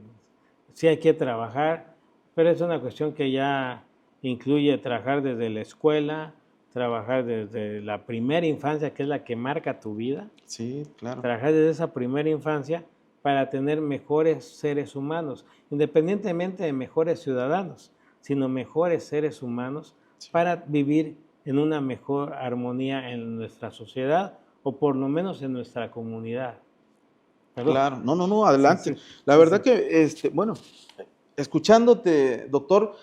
sí hay que trabajar, pero es una cuestión que ya incluye trabajar desde la escuela, trabajar desde la primera infancia, que es la que marca tu vida, sí, claro. trabajar desde esa primera infancia para tener mejores seres humanos, independientemente de mejores ciudadanos, sino mejores seres humanos Sí. para vivir en una mejor armonía en nuestra sociedad o por lo menos en nuestra comunidad. Perdón. Claro, no, no, no, Sí, adelante. sí, La sí, verdad sí. que, bueno, escuchándote, doctor,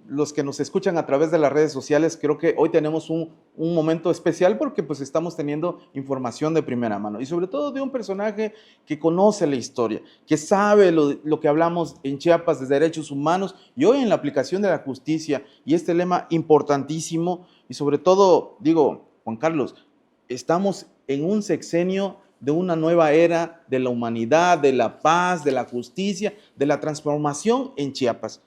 los que nos escuchan a través de las redes sociales, creo que hoy tenemos un momento especial porque pues estamos teniendo información de primera mano y sobre todo de un personaje que conoce la historia, que sabe lo que hablamos en Chiapas de derechos humanos y hoy en la aplicación de la justicia y este lema importantísimo y sobre todo, digo, Juan Carlos, estamos en un sexenio de una nueva era de la humanidad, de la paz, de la justicia, de la transformación en Chiapas.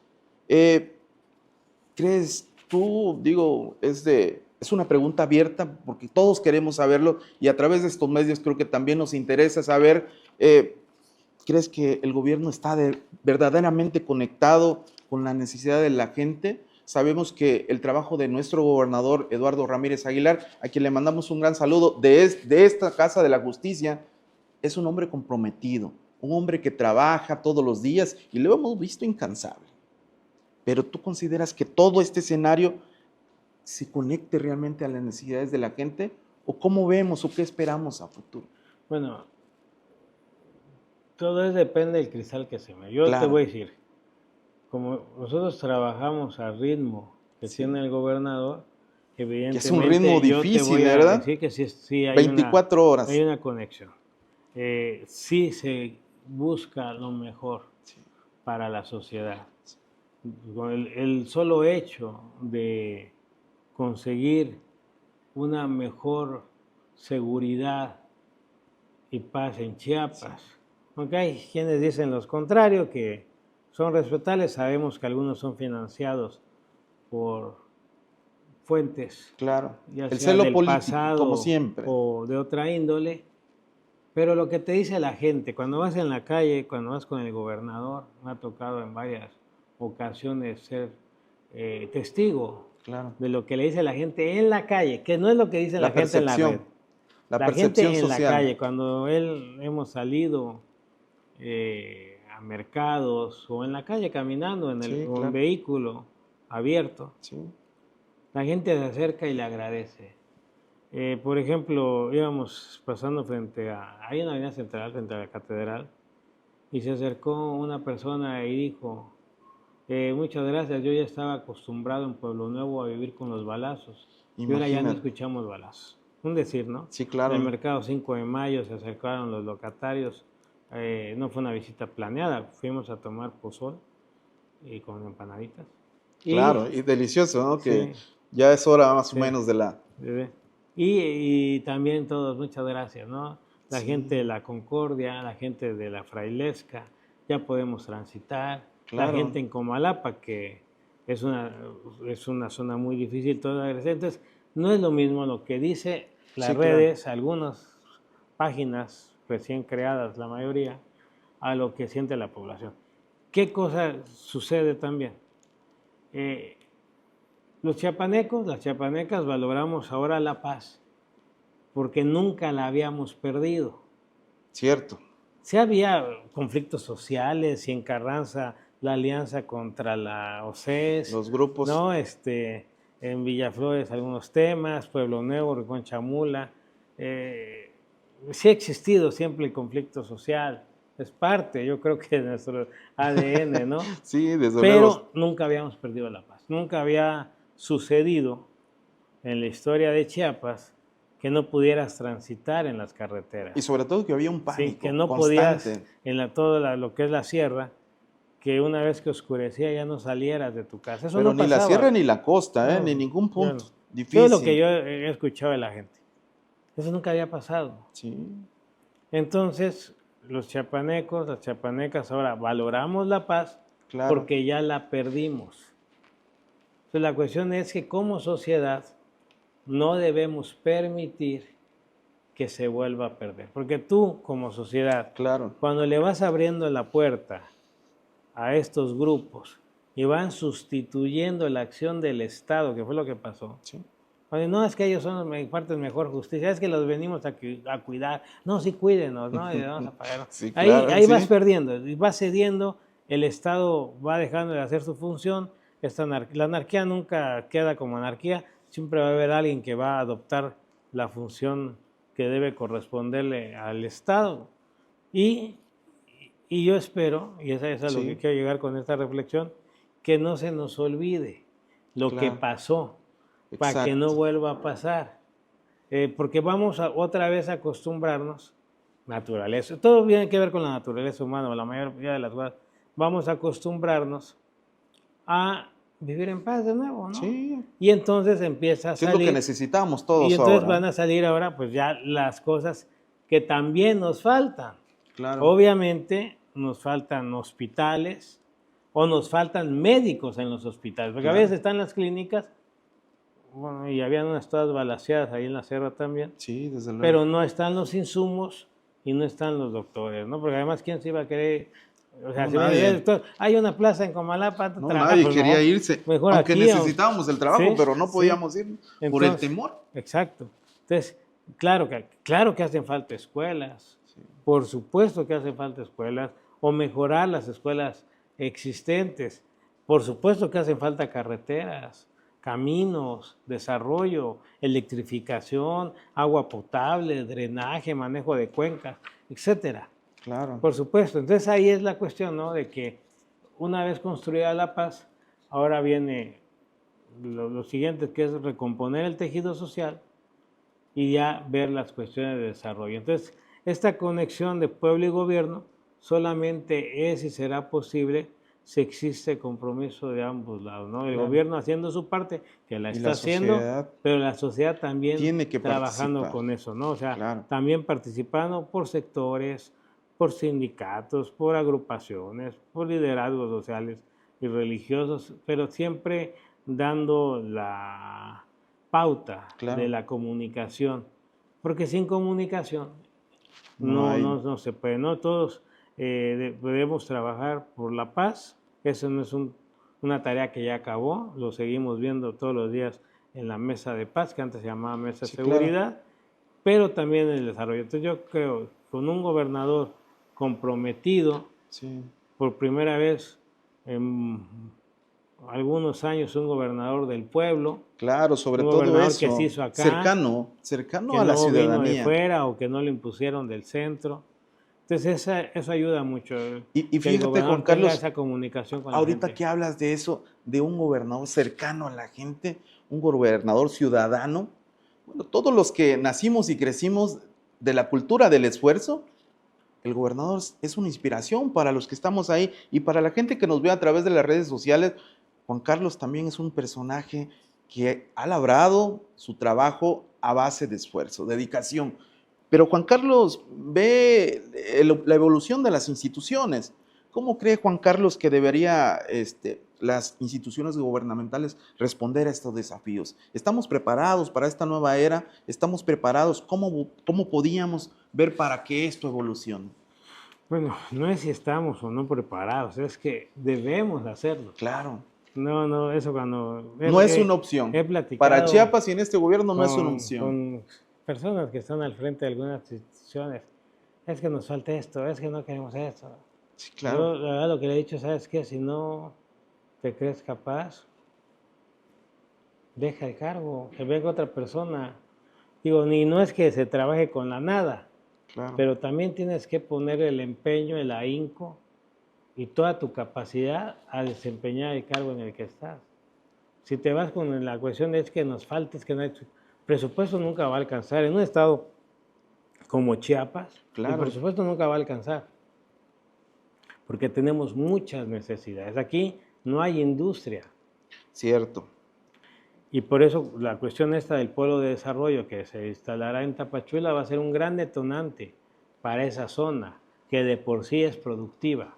¿Crees tú, digo, es una pregunta abierta porque todos queremos saberlo y a través de estos medios creo que también nos interesa saber, ¿crees que el gobierno está verdaderamente conectado con la necesidad de la gente? Sabemos que el trabajo de nuestro gobernador Eduardo Ramírez Aguilar, a quien le mandamos un gran saludo de esta Casa de la Justicia, es un hombre comprometido, un hombre que trabaja todos los días y lo hemos visto incansable. Pero tú consideras que todo este escenario se conecte realmente a las necesidades de la gente o cómo vemos o qué esperamos a futuro. Bueno, todo eso depende del cristal que se me. Yo te Claro, voy a decir, como nosotros trabajamos al ritmo que sí, tiene el gobernador, que es un ritmo evidentemente yo te difícil, voy a ¿verdad? decir que sí, sí 24 hay horas. una conexión. Sí se busca lo mejor Sí, para la sociedad. Con el solo hecho de conseguir una mejor seguridad y paz en sí, Chiapas. Aunque hay quienes dicen lo contrario, que son respetables, sabemos que algunos son financiados por fuentes, Claro. ya El sea celo del político, pasado como siempre. o de otra índole, pero lo que te dice la gente, cuando vas en la calle, cuando vas con el gobernador, me ha tocado en varias ocasiones ser testigo Claro. de lo que le dice la gente en la calle, que no es lo que dice la gente en la red. La La percepción gente en la social. calle, cuando hemos salido a mercados o en la calle caminando en Sí, un claro. vehículo abierto, Sí. la gente se acerca y le agradece. Por ejemplo, íbamos pasando hay una avenida central frente a la catedral, y se acercó una persona y dijo, muchas gracias, yo ya estaba acostumbrado en Pueblo Nuevo a vivir con los balazos, y ahora ya no Imagínate. escuchamos balazos. Un decir, ¿no? Sí, En claro. el mercado 5 de Mayo se acercaron los locatarios, no fue una visita planeada, fuimos a tomar pozol y con empanaditas. Claro, y delicioso, ¿no? Que Sí, ya es hora más o sí. menos de la... Y también todos, muchas gracias, ¿no? La Sí. gente de la Concordia, la gente de la Frailesca, ya podemos transitar. La Claro. gente en Comalapa, que es una zona muy difícil todavía. Entonces, no es lo mismo lo que dice las Sí, claro. redes, algunas páginas recién creadas, la mayoría, a lo que siente la población. ¿Qué cosa sucede también? Los chiapanecos, las chiapanecas valoramos ahora la paz porque nunca la habíamos perdido. Cierto. Sí había conflictos sociales y en Carranza la alianza contra la OCES, Los grupos. ¿no? En Villaflores algunos temas, Pueblo Nuevo, Rincón Chamula. Sí ha existido siempre el conflicto social, es parte, yo creo que de nuestro ADN, ¿no? Sí, desde Pero luego. nunca habíamos perdido la paz, nunca había sucedido en la historia de Chiapas que no pudieras transitar en las carreteras. Y sobre todo que había un Sí, pánico que no constante. podías en todo lo que es la sierra, que una vez que oscurecía ya no salieras de tu casa. Eso Pero no ni la pasaba. sierra ni la costa, No, ni ningún punto. bueno, Difícil. eso es lo que yo he escuchado de la gente. Eso nunca había pasado. Sí. Entonces, los chiapanecos, las chiapanecas ahora valoramos la paz Claro. porque ya la perdimos. Entonces, la cuestión es que como sociedad no debemos permitir que se vuelva a perder. Porque tú, como sociedad, Claro. cuando le vas abriendo la puerta a estos grupos y van sustituyendo la acción del Estado, que fue lo que pasó. Sí. Oye, no, es que ellos son partes mejor justicia, es que los venimos a cuidar. No, sí, cuídenos, ¿no? Y vamos a pagar. Sí, claro, ahí sí. vas perdiendo, y vas cediendo, el Estado va dejando de hacer su función. La anarquía nunca queda como anarquía, siempre va a haber alguien que va a adoptar la función que debe corresponderle al Estado. Y yo espero, y eso es a lo Sí. que quiero llegar con esta reflexión, que no se nos olvide lo que Claro. pasó, para que no Exacto. vuelva a pasar. Porque vamos otra vez a acostumbrarnos, naturaleza, todo tiene que ver con la naturaleza humana, la mayoría de las cosas, vamos a acostumbrarnos a vivir en paz de nuevo, ¿no? Sí. Y entonces empieza a ¿Qué salir. es lo que necesitamos todos y entonces ahora? van a salir ahora pues ya las cosas que también nos faltan. Claro. Obviamente nos faltan hospitales o nos faltan médicos en los hospitales, porque Claro. a veces están las clínicas, bueno, y habían unas todas balaceadas ahí en la sierra también, Sí, desde luego. pero no están los insumos y no están los doctores, ¿no? Porque además, ¿quién se iba a querer? O sea, No, si nadie. doctor, hay una plaza en Comalapa, No, trabaja, nadie pues, quería no, irse. mejor Aunque aquí, necesitábamos el trabajo, sí, pero no sí. podíamos ir por el Entonces, temor. Exacto. Entonces, claro que hacen falta escuelas. Sí. Por supuesto que hacen falta escuelas o mejorar las escuelas existentes. Por supuesto que hacen falta carreteras, caminos, desarrollo, electrificación, agua potable, drenaje, manejo de cuencas, etcétera. Claro. Por supuesto. Entonces ahí es la cuestión, ¿no? De que una vez construida la paz, ahora viene lo siguiente, que es recomponer el tejido social y ya ver las cuestiones de desarrollo. Entonces, esta conexión de pueblo y gobierno solamente es y será posible si existe compromiso de ambos lados, ¿no? El Claro. gobierno haciendo su parte, que la Y está la haciendo, sociedad pero la sociedad también tiene que trabajando participar. con eso, ¿no? O sea, Claro. también participando por sectores, por sindicatos, por agrupaciones, por liderazgos sociales y religiosos, pero siempre dando la pauta Claro. de la comunicación, porque sin comunicación No no se puede, no todos debemos trabajar por la paz. Eso no es una tarea que ya acabó, lo seguimos viendo todos los días en la mesa de paz, que antes se llamaba mesa de Sí, seguridad, claro. pero también en el desarrollo. Entonces yo creo, con un gobernador comprometido, Sí. por primera vez en algunos años, un gobernador del pueblo, Claro, sobre un todo gobernador que se eso, hizo acá, cercano que a la no vino de ciudadanía. fuera o que no lo impusieron del centro. Entonces eso ayuda mucho, Y que el fíjate, Juan gobernador tenga Carlos, esa comunicación con la ahorita gente. que hablas de eso, de un gobernador cercano a la gente, un gobernador ciudadano, bueno, todos los que nacimos y crecimos de la cultura del esfuerzo, el gobernador es una inspiración para los que estamos ahí y para la gente que nos ve a través de las redes sociales. Juan Carlos también es un personaje que ha labrado su trabajo a base de esfuerzo, dedicación. Pero Juan Carlos ve la evolución de las instituciones. ¿Cómo cree Juan Carlos que debería las instituciones gubernamentales responder a estos desafíos? ¿Estamos preparados para esta nueva era? ¿Estamos preparados? ¿Cómo podíamos ver para que esto evolucione? Bueno, no es si estamos o no preparados, es que debemos hacerlo. Claro. No, eso cuando No es una opción. he Para platicado Chiapas y en este gobierno no es una opción. con personas que están al frente de algunas instituciones, es que nos falta esto, es que no queremos esto. Sí, claro. Yo, la verdad, lo que le he dicho, ¿sabes qué? Si no te crees capaz, deja el cargo, que venga otra persona. Digo, ni no es que se trabaje con la nada, Claro. pero también tienes que poner el empeño, el ahínco y toda tu capacidad a desempeñar el cargo en el que estás. Si te vas con la cuestión de es que nos falta, es que no hay presupuesto, nunca va a alcanzar. En un estado como Chiapas, el Claro. presupuesto nunca va a alcanzar, porque tenemos muchas necesidades. Aquí no hay industria. Cierto. Y por eso la cuestión esta del polo de desarrollo que se instalará en Tapachula va a ser un gran detonante para esa zona, que de por sí es productiva,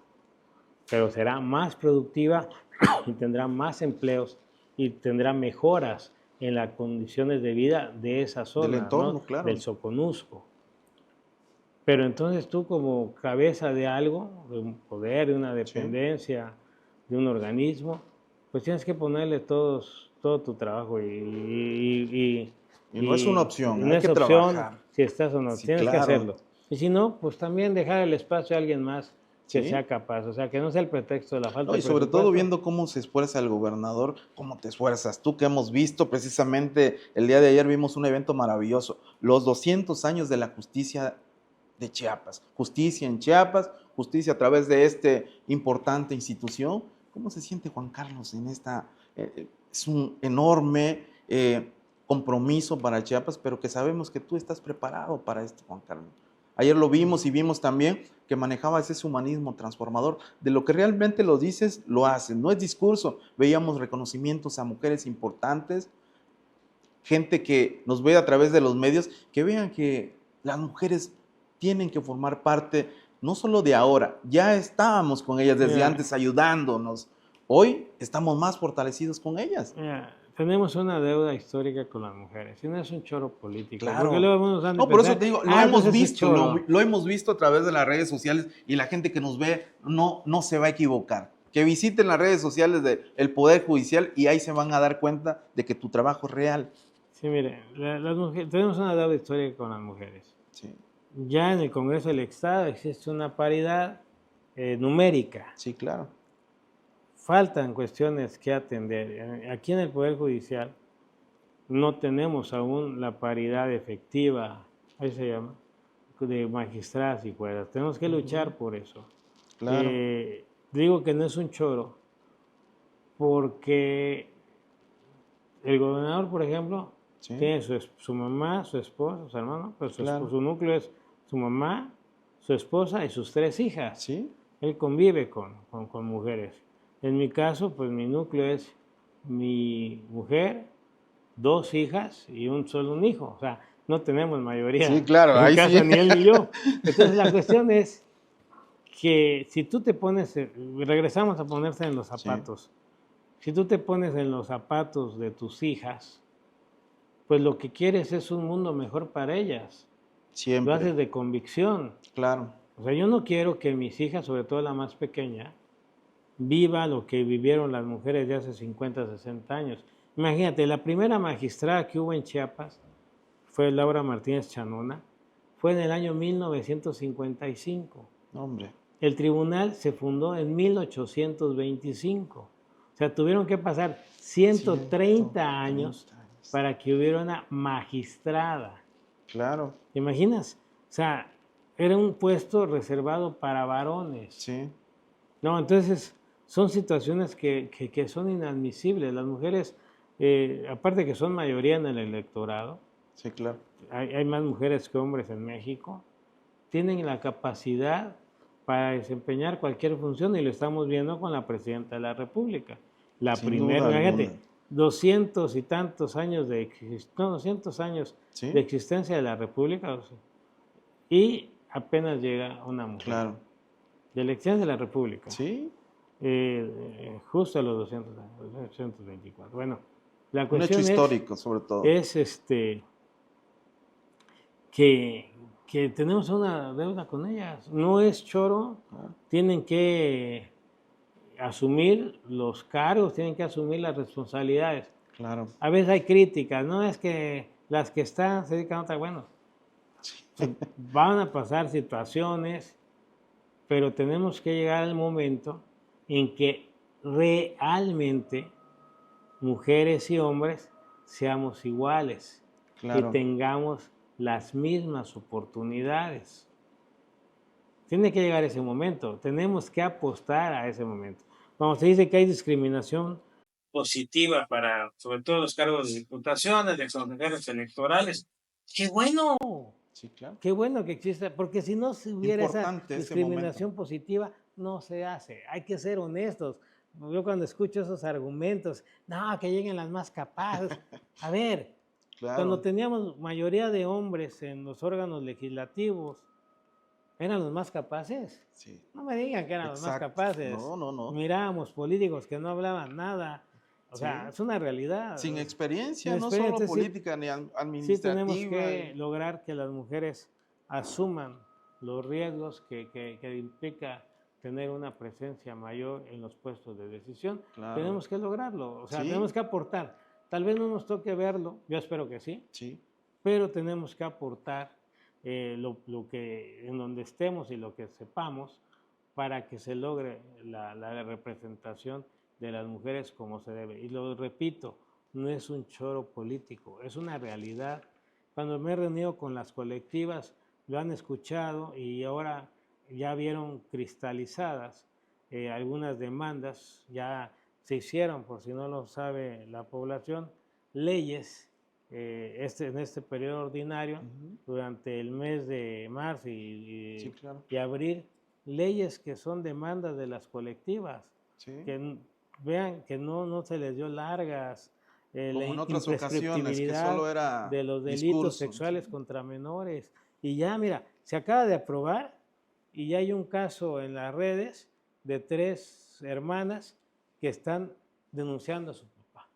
pero será más productiva y tendrá más empleos y tendrá mejoras en las condiciones de vida de esa zona, Del entorno, ¿no? claro. Del Soconusco. Pero entonces tú como cabeza de algo, de un poder, de una dependencia, de un organismo, pues tienes que ponerle todo tu trabajo Y no es una opción, no hay es que opción trabajar. si estás o no, Sí, tienes que claro. hacerlo. Y si no, pues también dejar el espacio a alguien más que Sí. sea capaz, o sea, que no sea el pretexto de la falta No, de y sobre todo presupuesto. viendo cómo se esfuerza el gobernador, cómo te esfuerzas. Tú que hemos visto precisamente el día de ayer vimos un evento maravilloso, los 200 años de la justicia de Chiapas. Justicia en Chiapas, justicia a través de esta importante institución. ¿Cómo se siente Juan Carlos en esta? Es un enorme compromiso para Chiapas, pero que sabemos que tú estás preparado para esto, Juan Carlos. Ayer lo vimos y vimos también que manejabas ese humanismo transformador. De lo que realmente lo dices, lo haces. No es discurso. Veíamos reconocimientos a mujeres importantes, gente que nos ve a través de los medios, que vean que las mujeres tienen que formar parte, no solo de ahora, ya estábamos con ellas desde antes ayudándonos. Hoy estamos más fortalecidos con ellas. Tenemos una deuda histórica con las mujeres, y no es un choro político. Claro. Porque luego nos han de No, por eso pensar, te digo, lo hemos entonces es visto, choro. lo hemos visto a través de las redes sociales y la gente que nos ve no se va a equivocar. Que visiten las redes sociales del Poder Judicial y ahí se van a dar cuenta de que tu trabajo es real. Sí, mire, las mujeres, tenemos una deuda histórica con las mujeres. Sí. Ya en el Congreso del Estado existe una paridad numérica. Sí, claro. Faltan cuestiones que atender. Aquí en el Poder Judicial no tenemos aún la paridad efectiva, ahí se llama, de magistradas y juezas. Tenemos que luchar por eso. Claro. Digo que no es un choro, porque el gobernador, por ejemplo, tiene su mamá, su esposa, su hermano, pero su núcleo es su mamá, su esposa y sus 3 hijas. Sí. Él convive con mujeres. En mi caso, pues mi núcleo es mi mujer, 2 hijas y solo un hijo. O sea, no tenemos mayoría Sí, claro, en ahí casa, sí. ni él ni yo. Entonces la cuestión es que si tú te pones, regresamos a ponerse en los zapatos Si tú te pones en los zapatos de tus hijas, pues lo que quieres es un mundo mejor para ellas. Lo Siempre. haces de convicción. Claro. O sea, yo no quiero que mis hijas, sobre todo la más pequeña, viva lo que vivieron las mujeres de hace 50, 60 años. Imagínate, la primera magistrada que hubo en Chiapas fue Laura Martínez Chanona, fue en el año 1955. Hombre. El tribunal se fundó en 1825. O sea, tuvieron que pasar 130 años para que hubiera una magistrada. Claro. ¿Te imaginas? O sea, era un puesto reservado para varones. Sí. No, entonces son situaciones que son inadmisibles. Las mujeres, aparte que son mayoría en el electorado, Sí, claro. hay más mujeres que hombres en México, tienen la capacidad para desempeñar cualquier función y lo estamos viendo con la presidenta de la República. La Sin primera, duda fíjate, alguna. 200 y tantos años no, 200 años Sí. de existencia de la República, o sea, y apenas llega una mujer. Claro. De elecciones de la República. Sí. Justo a los 200 años, 224. Bueno, la Un hecho cuestión histórico, sobre todo. es que tenemos una deuda con ellas. No es choro, ¿No? tienen que asumir los cargos, tienen que asumir las responsabilidades. Claro. A veces hay críticas, no es que las que están se dedican a otra, bueno, van a pasar situaciones, pero tenemos que llegar al momento en que realmente mujeres y hombres seamos iguales Claro. y tengamos las mismas oportunidades. Tiene que llegar ese momento, tenemos que apostar a ese momento. Cuando se dice que hay discriminación positiva para, sobre todo, los cargos de diputaciones, de consejeros electorales, ¡qué bueno! Sí, claro. Qué bueno que exista, porque si no se hubiera esa Importante ese discriminación positiva, no se hace. Hay que ser honestos. Yo cuando escucho esos argumentos, no, que lleguen las más capaces. A ver, Claro. cuando teníamos mayoría de hombres en los órganos legislativos, ¿eran los más capaces? Sí. No me digan que eran los más Exacto. capaces. No, no, no. Mirábamos políticos que no hablaban nada. O sea, Sí. es una realidad. Sin experiencia, Sin no experiencia, solo sí. política ni Sí administrativa. tenemos que lograr que las mujeres asuman los riesgos que implica tener una presencia mayor en los puestos de decisión. Claro. Tenemos que lograrlo, o sea, Sí. tenemos que aportar. Tal vez no nos toque verlo, yo espero que sí, Sí. pero tenemos que aportar lo que en donde estemos y lo que sepamos para que se logre la representación de las mujeres como se debe. Y lo repito, no es un choro político, es una realidad. Cuando me he reunido con las colectivas, lo han escuchado y ahora ya vieron cristalizadas algunas demandas, ya se hicieron, por si no lo sabe la población, leyes en este periodo ordinario, durante el mes de marzo Sí, claro. y abril, leyes que son demandas de las colectivas, Sí. que vean que no se les dio largas, Como la en otras ocasiones, que imprescriptibilidad solo era de los delitos discurso. sexuales contra menores. Y ya, mira, se acaba de aprobar y ya hay un caso en las redes de 3 hermanas que están denunciando a su papá.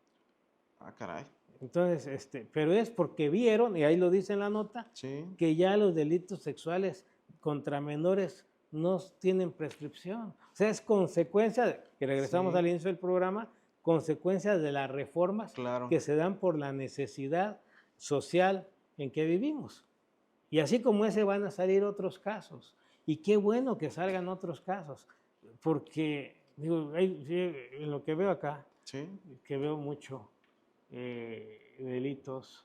Ah, caray. Entonces, pero es porque vieron, y ahí lo dice en la nota, Sí. que ya los delitos sexuales contra menores no tienen prescripción. O sea, es consecuencia, que regresamos Sí. al inicio del programa, consecuencia de las reformas Claro. que se dan por la necesidad social en que vivimos. Y así como ese van a salir otros casos. Y qué bueno que salgan otros casos, porque digo, en lo que veo acá, Sí. que veo mucho delitos,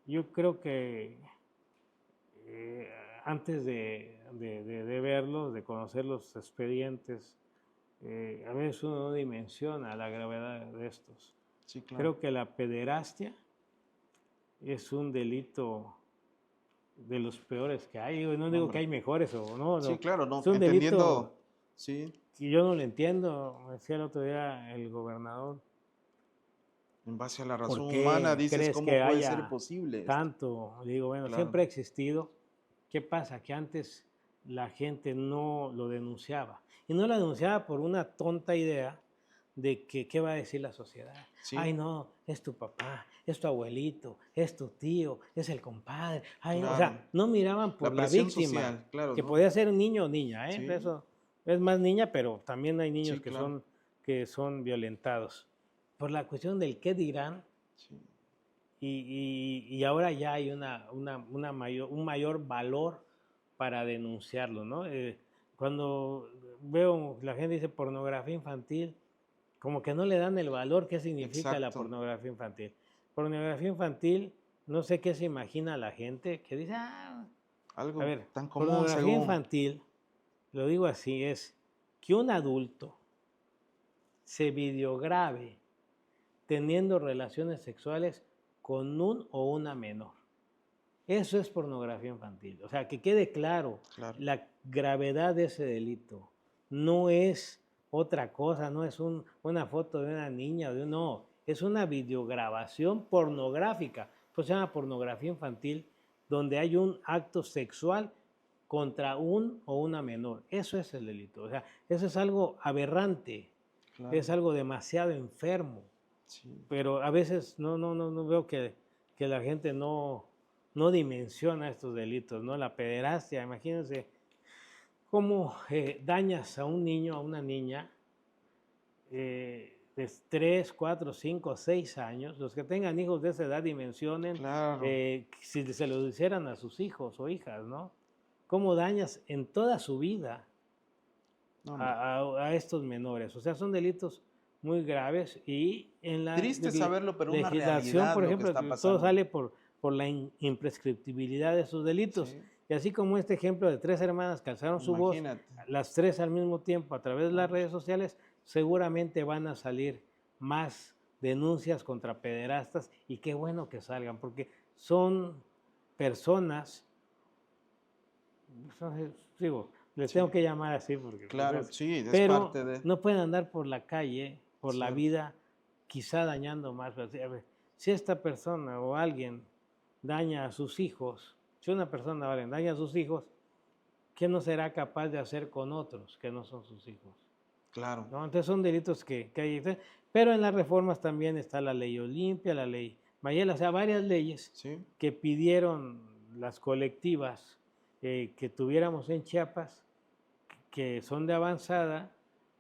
yo creo que antes de verlos, de conocer los expedientes, a veces uno no dimensiona la gravedad de estos. Sí, claro. Creo que la pederastia es un delito de los peores que hay. No digo que hay mejores o no. Sí, claro, no. Es un Entendiendo, delito sí, que yo no lo entiendo. Me decía el otro día el gobernador. en base a la razón ¿Por qué humana, dices, crees ¿cómo que puede haya ser posible esto? tanto? Digo, bueno, Claro. siempre ha existido. ¿Qué pasa? Que antes la gente no lo denunciaba. Y no lo denunciaba por una tonta idea de que qué va a decir la sociedad. Sí. Ay, no, es tu papá, es tu abuelito, es tu tío, es el compadre. Ay, no, o Claro. sea, no miraban por la presión víctima, social, claro, que ¿no? podía ser un niño o niña, ¿eh? Sí. Eso es más niña, pero también hay niños Sí, claro. que son violentados. Por la cuestión del qué dirán, Sí. y ahora ya hay un mayor valor para denunciarlo, ¿no? Cuando veo la gente dice pornografía infantil, como que no le dan el valor que significa la Exacto. pornografía infantil. Pornografía infantil, no sé qué se imagina la gente que dice, a Algo ver, tan común pornografía según. infantil, lo digo así, es que un adulto se videograbe teniendo relaciones sexuales con un o una menor. Eso es pornografía infantil. O sea, que quede claro, Claro. la gravedad de ese delito no es otra cosa, no es una foto de una niña, no, es una videograbación pornográfica. Pues se llama pornografía infantil, donde hay un acto sexual contra un o una menor. Eso es el delito. O sea, eso es algo aberrante, Claro. es algo demasiado enfermo. Sí. Pero a veces no veo que la gente no dimensiona estos delitos, ¿no? La pederastia, imagínense cómo dañas a un niño, a una niña, de 3, 4, 5, 6 años. Los que tengan hijos de esa edad dimensionen Claro. si se lo hicieran a sus hijos o hijas, ¿no? Cómo dañas en toda su vida No, hombre. a estos menores. O sea, son delitos muy graves y en la Triste saberlo, pero una legislación, realidad por lo que ejemplo, está todo pasando. sale por la imprescriptibilidad de esos delitos. Sí. Y así como este ejemplo de 3 hermanas que alzaron su voz, Imagínate. las 3 al mismo tiempo a través de las redes sociales, seguramente van a salir más denuncias contra pederastas y qué bueno que salgan, porque son personas, digo, les Sí. tengo que llamar así porque Claro, pues, sí, es pero parte de. no pueden andar por la calle, por la Cierto. vida, quizá dañando más. A ver, si esta persona o alguien daña a sus hijos, si una persona o alguien daña a sus hijos, ¿qué no será capaz de hacer con otros que no son sus hijos? Claro. ¿No? Entonces son delitos que hay, pero en las reformas también está la ley Olimpia, la ley Mayela, o sea, varias leyes Sí. que pidieron las colectivas que tuviéramos en Chiapas, que son de avanzada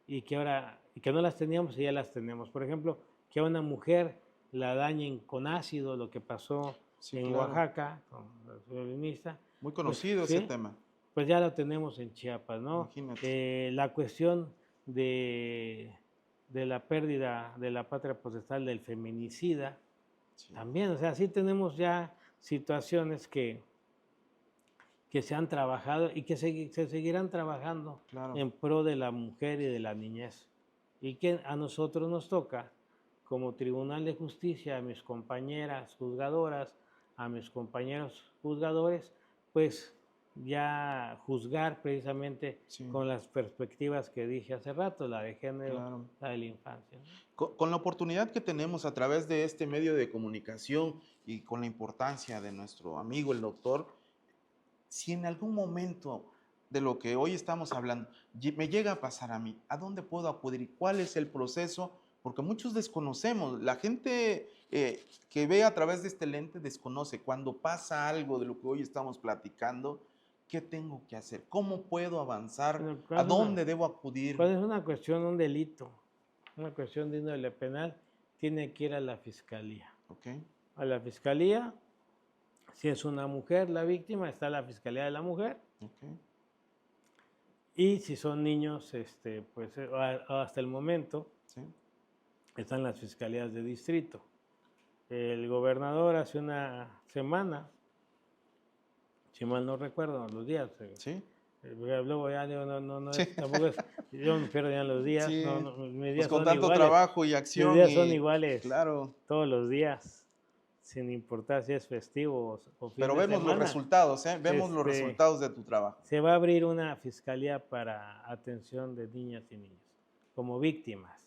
y que ahora que no las teníamos y ya las tenemos. Por ejemplo, que a una mujer la dañen con ácido, lo que pasó Sí, en claro. Oaxaca con la violinista, Muy pues conocido ese sí, tema. pues ya lo tenemos en Chiapas, ¿no? Imagínate. La cuestión de la pérdida de la patria potestad del feminicida, Sí. también, o sea, sí tenemos ya situaciones que se han trabajado y que se seguirán trabajando Claro. en pro de la mujer y de la niñez. Y que a nosotros nos toca, como Tribunal de Justicia, a mis compañeras juzgadoras, a mis compañeros juzgadores, pues ya juzgar precisamente Sí. con las perspectivas que dije hace rato, la de género, Claro. la de la infancia, ¿no? Con la oportunidad que tenemos a través de este medio de comunicación y con la importancia de nuestro amigo el doctor, si en algún momento de lo que hoy estamos hablando me llega a pasar a mí, ¿a dónde puedo acudir y cuál es el proceso? Porque muchos desconocemos, la gente que ve a través de este lente desconoce. Cuando pasa algo de lo que hoy estamos platicando, ¿qué tengo que hacer? ¿Cómo puedo avanzar? Bueno, ¿A dónde debo acudir? cuando es una cuestión, un delito, una cuestión de índole penal, tiene que ir a la fiscalía. ¿Ok? A la fiscalía, si es una mujer la víctima, está la fiscalía de la mujer. Ok. Y si son niños, pues hasta el momento Sí. están las fiscalías de distrito. El gobernador hace una semana, si mal no recuerdo, los días. Sí. Luego ya digo, no Sí. tampoco es, yo me pierdo ya en los días, Sí. mis Pues días con son tanto iguales. trabajo y Mis acción. días son iguales Claro. todos los días, sin importar si es festivo o fin Pero de vemos los semana. resultados, ¿eh? Vemos los resultados de tu trabajo. Se va a abrir una fiscalía para atención de niñas y niños como víctimas.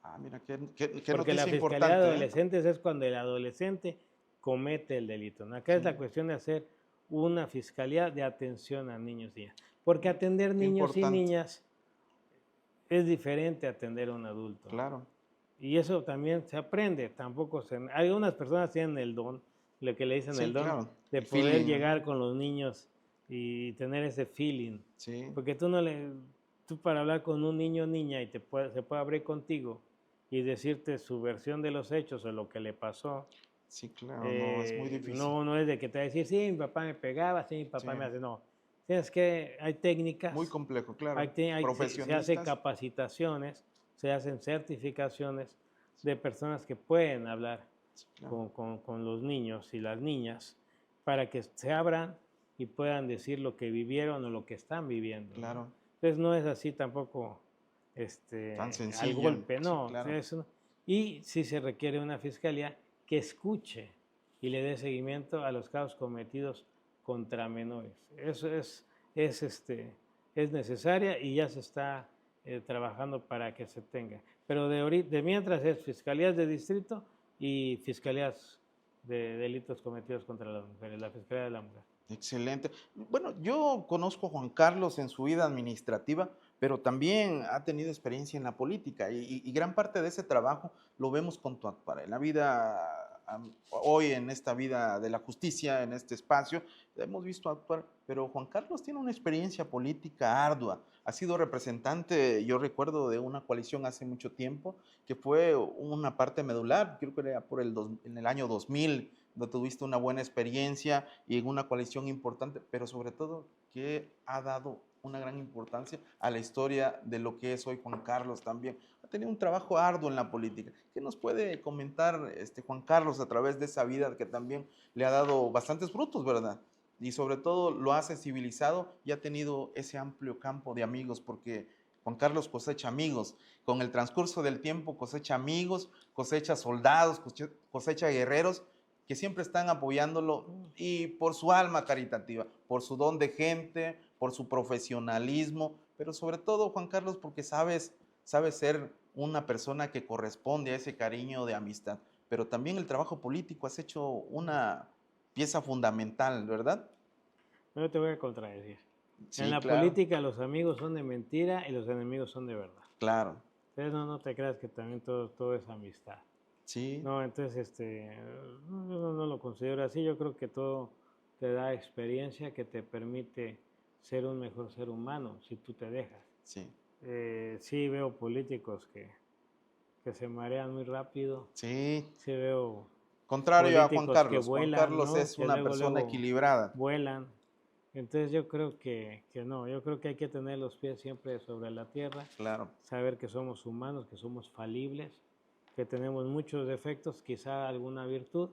Ah, mira, qué Porque la noticia fiscalía de importante, ¿eh? adolescentes es cuando el adolescente comete el delito, ¿no? Acá es la cuestión de hacer una fiscalía de atención a niños y niñas. Porque atender Qué niños y importante. niñas es diferente a atender a un adulto. Claro. Y eso también se aprende, tampoco algunas personas tienen el don, lo que le dicen Sí, el don, claro. de El poder feeling, llegar con los niños y tener ese feeling. sí, Porque tú para hablar con un niño o niña y se puede abrir contigo y decirte su versión de los hechos o lo que le pasó, sí, claro, no, es muy difícil. no es de que te va a decir, sí, mi papá me pegaba, sí, mi Sí, papá me hace, no. Tienes que, hay muy técnicas, complejo, claro. se hacen Profesionistas, capacitaciones, se hacen certificaciones de personas que pueden hablar sí, claro, con los niños y las niñas para que se abran y puedan decir lo que vivieron o lo que están viviendo, ¿no? claro, Entonces no es así tampoco tan al sencillo, golpe, sí, no. claro, Y sí se requiere una fiscalía que escuche y le dé seguimiento a los casos cometidos contra menores. Eso es necesaria y ya se está trabajando para que se tenga. Pero de mientras es fiscalías de distrito y fiscalías de delitos cometidos contra las mujeres, la Fiscalía de la Mujer. excelente. Bueno, yo conozco a Juan Carlos en su vida administrativa, pero también ha tenido experiencia en la política y gran parte de ese trabajo lo vemos con tu actuar. En la vida, hoy en esta vida de la justicia, en este espacio, hemos visto actuar, pero Juan Carlos tiene una experiencia política ardua. Ha sido representante, yo recuerdo, de una coalición hace mucho tiempo, que fue una parte medular, creo que era en el año 2000, donde tuviste una buena experiencia y en una coalición importante, pero sobre todo que ha dado una gran importancia a la historia de lo que es hoy Juan Carlos también. Ha tenido un trabajo arduo en la política. ¿Qué nos puede comentar Juan Carlos a través de esa vida que también le ha dado bastantes frutos, verdad? Y sobre todo lo ha sensibilizado y ha tenido ese amplio campo de amigos, porque Juan Carlos cosecha amigos. Con el transcurso del tiempo cosecha amigos, cosecha soldados, cosecha guerreros que siempre están apoyándolo y por su alma caritativa, por su don de gente, por su profesionalismo, pero sobre todo, Juan Carlos, porque sabes ser una persona que corresponde a ese cariño de amistad. Pero también el trabajo político has hecho una pieza fundamental, ¿verdad? No te voy a contradecir. En Sí, la claro, política los amigos son de mentira y los enemigos son de verdad. claro, Entonces no te creas que también todo es amistad. sí, No, entonces no lo considero así. Yo creo que todo te da experiencia que te permite ser un mejor ser humano si tú te dejas. sí, Sí veo políticos que se marean muy rápido. sí. Sí veo Contrario a políticos que Juan vuelan, Carlos ¿no? es Que una persona luego equilibrada, vuelan. Entonces yo creo que no, yo creo que hay que tener los pies siempre sobre la tierra, claro, saber que somos humanos, que somos falibles, que tenemos muchos defectos, quizá alguna virtud,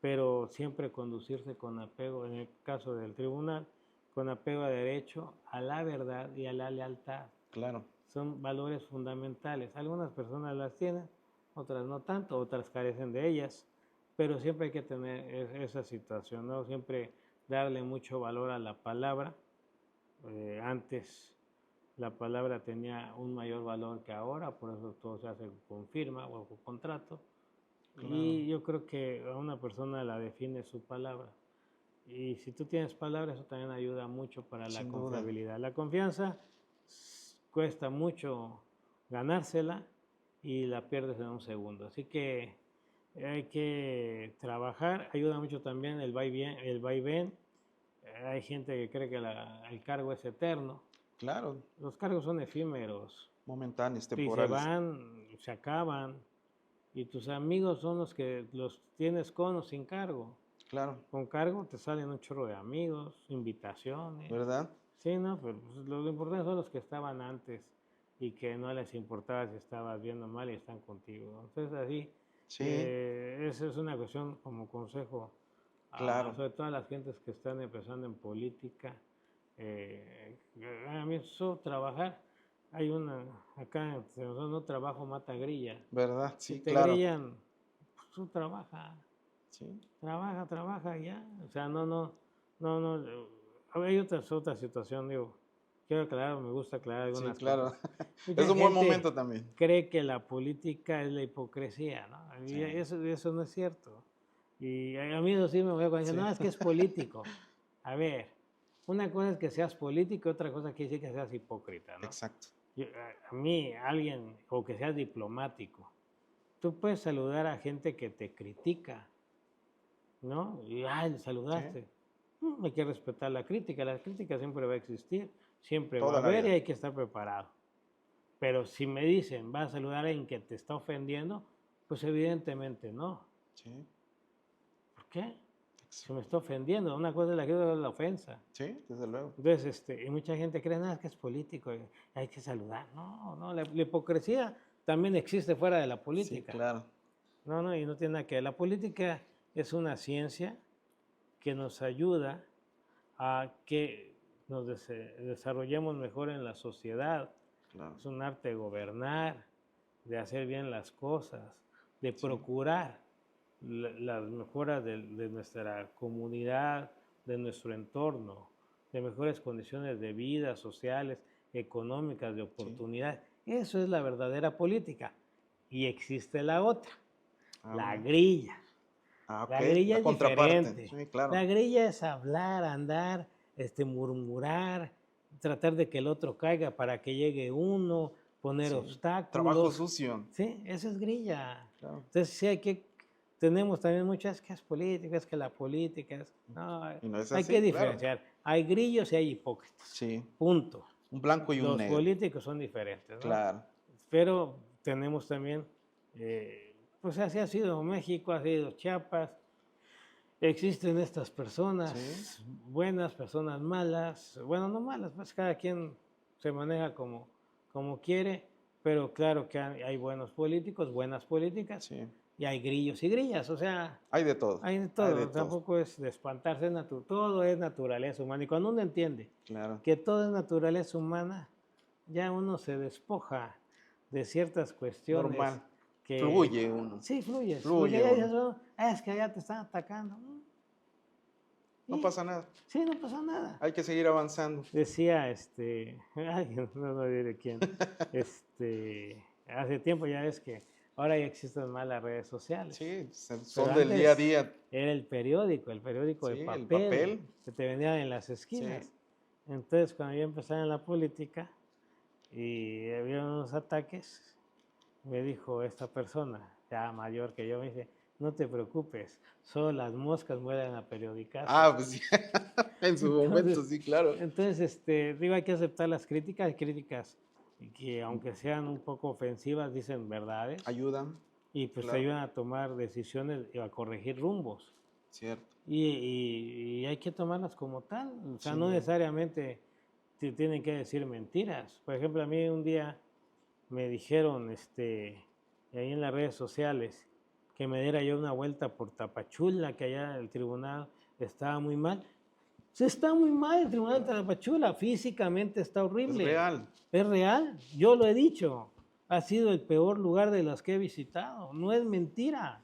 pero siempre conducirse con apego, en el caso del tribunal, con apego a derecho, a la verdad y a la lealtad. claro, Son valores fundamentales. Algunas personas las tienen, otras no tanto, otras carecen de ellas, pero siempre hay que tener esa situación, ¿no? Siempre darle mucho valor a la palabra. Antes la palabra tenía un mayor valor que ahora, por eso todo se hace con firma o con contrato. claro, Y yo creo que a una persona la define su palabra. Y si tú tienes palabra, eso también ayuda mucho para la sin duda. confiabilidad. La confianza cuesta mucho ganársela y la pierdes en un segundo. Así que hay que trabajar. Ayuda mucho también el vaivén. Hay gente que cree que el cargo es eterno. Claro, Los cargos son efímeros momentáneos, y se temporales. van, se acaban. Y tus amigos son los que los tienes con o sin cargo. Claro, Con cargo te salen un chorro de amigos, invitaciones. ¿verdad? Sí, no, pero pues, lo importante son los que estaban antes y que no les importaba si estabas viendo mal y están contigo. Entonces así, Sí, esa es una cuestión como consejo, claro, sobre todo a las gentes que están empezando en política. eh, a mí eso, trabajar, hay una, acá entre nosotros no trabajo mata grilla. ¿verdad? Si Sí, te claro. grillan, pues tú trabaja. Sí, Trabaja ya. O sea, no. Hay otra situación, digo, quiero aclarar, me gusta aclarar sí, algunas claro. cosas. Es Mucha un buen gente momento también. cree que la política es la hipocresía, ¿no? Sí, Y eso no es cierto. Y a mí eso sí me voy a decir, sí, no, es que es político. A ver, una cosa es que seas político, otra cosa quiere decir que seas hipócrita, ¿no? exacto. A mí, alguien, o que seas diplomático, tú puedes saludar a gente que te critica, ¿no? Y, ay, le saludaste. Sí. Hay que respetar la crítica siempre va a existir, siempre va a Toda la haber y vida. hay que estar preparado. Pero si me dicen, vas a saludar a alguien que te está ofendiendo, pues evidentemente no. Sí. ¿Por qué? Se me está ofendiendo. Una cosa es la crítica, otra es la ofensa. Sí, desde luego. Entonces, y mucha gente cree, nada, que es político, hay que saludar. No, la hipocresía también existe fuera de la Sí, política. claro. No, y no tiene nada que ver. La política es una ciencia que nos ayuda a que nos desarrollemos mejor en la sociedad. Claro. Es un arte de gobernar, de hacer bien las cosas, de Sí. procurar las mejoras de nuestra comunidad, de nuestro entorno, de mejores condiciones de vida, sociales, económicas, de oportunidad. Eso es la verdadera política. Y existe la otra, la bueno. grilla. Ok, La grilla la es contraparte. diferente. Sí, claro. La grilla es hablar, andar, murmurar, tratar de que el otro caiga para que llegue uno, poner Sí. obstáculos. Trabajo sucio. Sí, eso es grilla. Claro. Entonces sí tenemos también muchas que es política, es que la política es... No, Y no es hay así, que claro. diferenciar. Hay grillos y hay hipócritas. Sí. Punto. Un blanco y un Los negro. políticos son diferentes, ¿no? Claro. Pero tenemos también, pues así ha sido México, ha sido Chiapas. Existen estas personas Sí. buenas, personas malas. Bueno, no malas, pues cada quien se maneja como quiere, pero claro que hay buenos políticos, buenas políticas, Sí. y hay grillos y grillas, o sea, Hay de todo. hay de Hay todo. de todo. Tampoco es de espantarse, todo es naturaleza humana. Y cuando uno entiende Claro. que todo es naturaleza humana, ya uno se despoja de ciertas cuestiones. Normal. Que, Fluye uno. Sí, fluye. Fluye Ya uno. dices, "Oh, es que allá te están atacando". No Y- pasa nada. Sí, no pasa nada. Hay que seguir avanzando. Decía, ay, no diré quién, hace tiempo ya ves que ahora ya existen más las redes sociales. Sí, Pero son del día a antes día. era el periódico Sí, de el papel. que te vendían en las esquinas. Sí. Entonces, cuando yo empecé en la política y había unos ataques, me dijo esta persona, ya mayor que yo, me dice, no te preocupes, solo las moscas mueren a periodicazos. Ah, pues sí. En su momento, sí, claro. Entonces, digo, hay que aceptar las críticas que aunque sean un poco ofensivas, dicen verdades Ayudan, y pues te claro. ayudan a tomar decisiones y a corregir rumbos. cierto. Y hay que tomarlas como tal, o sea, Sí. no necesariamente te tienen que decir mentiras. Por ejemplo, a mí un día me dijeron, ahí en las redes sociales, que me diera yo una vuelta por Tapachula, que allá el tribunal estaba muy mal. Se está muy mal el tribunal de Tapachula, físicamente está Es horrible. real. Es real, yo lo he dicho. Ha sido el peor lugar de los que he visitado, no es mentira.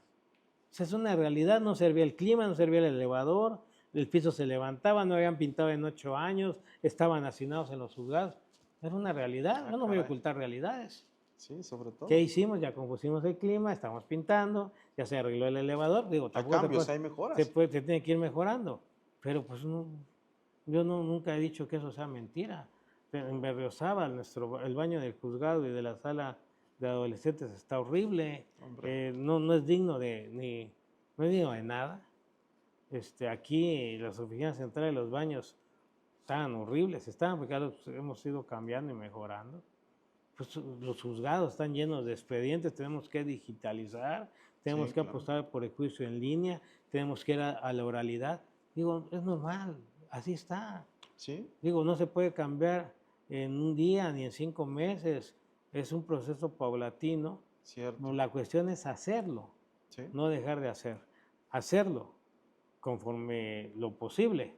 O sea, es una realidad, no servía el clima, no servía el elevador, el piso se levantaba, no habían pintado en 8 años, estaban hacinados en los juzgados. Era una realidad, yo no voy a caray. ocultar realidades. Sí, sobre todo. ¿Qué hicimos? Ya compusimos el clima, estamos pintando, ya se arregló el elevador. Digo, Hay tampoco cambios, hay mejoras. se tiene que ir mejorando. Pero pues yo nunca he dicho que eso sea mentira. En Berriozábal, el baño del juzgado y de la sala de adolescentes está horrible. Hombre. No es digno no es digno de nada. Aquí las oficinas centrales, los baños estaban horribles, porque ya los hemos ido cambiando y mejorando. Pues los juzgados están llenos de expedientes, tenemos que digitalizar, tenemos Sí, que claro. apostar por el juicio en línea, tenemos que ir a la oralidad. Digo, es normal, así está. Sí, Digo, no se puede cambiar en un día ni en 5 meses, es un proceso paulatino. cierto. La cuestión es hacerlo, Sí. no dejar de hacerlo conforme lo posible,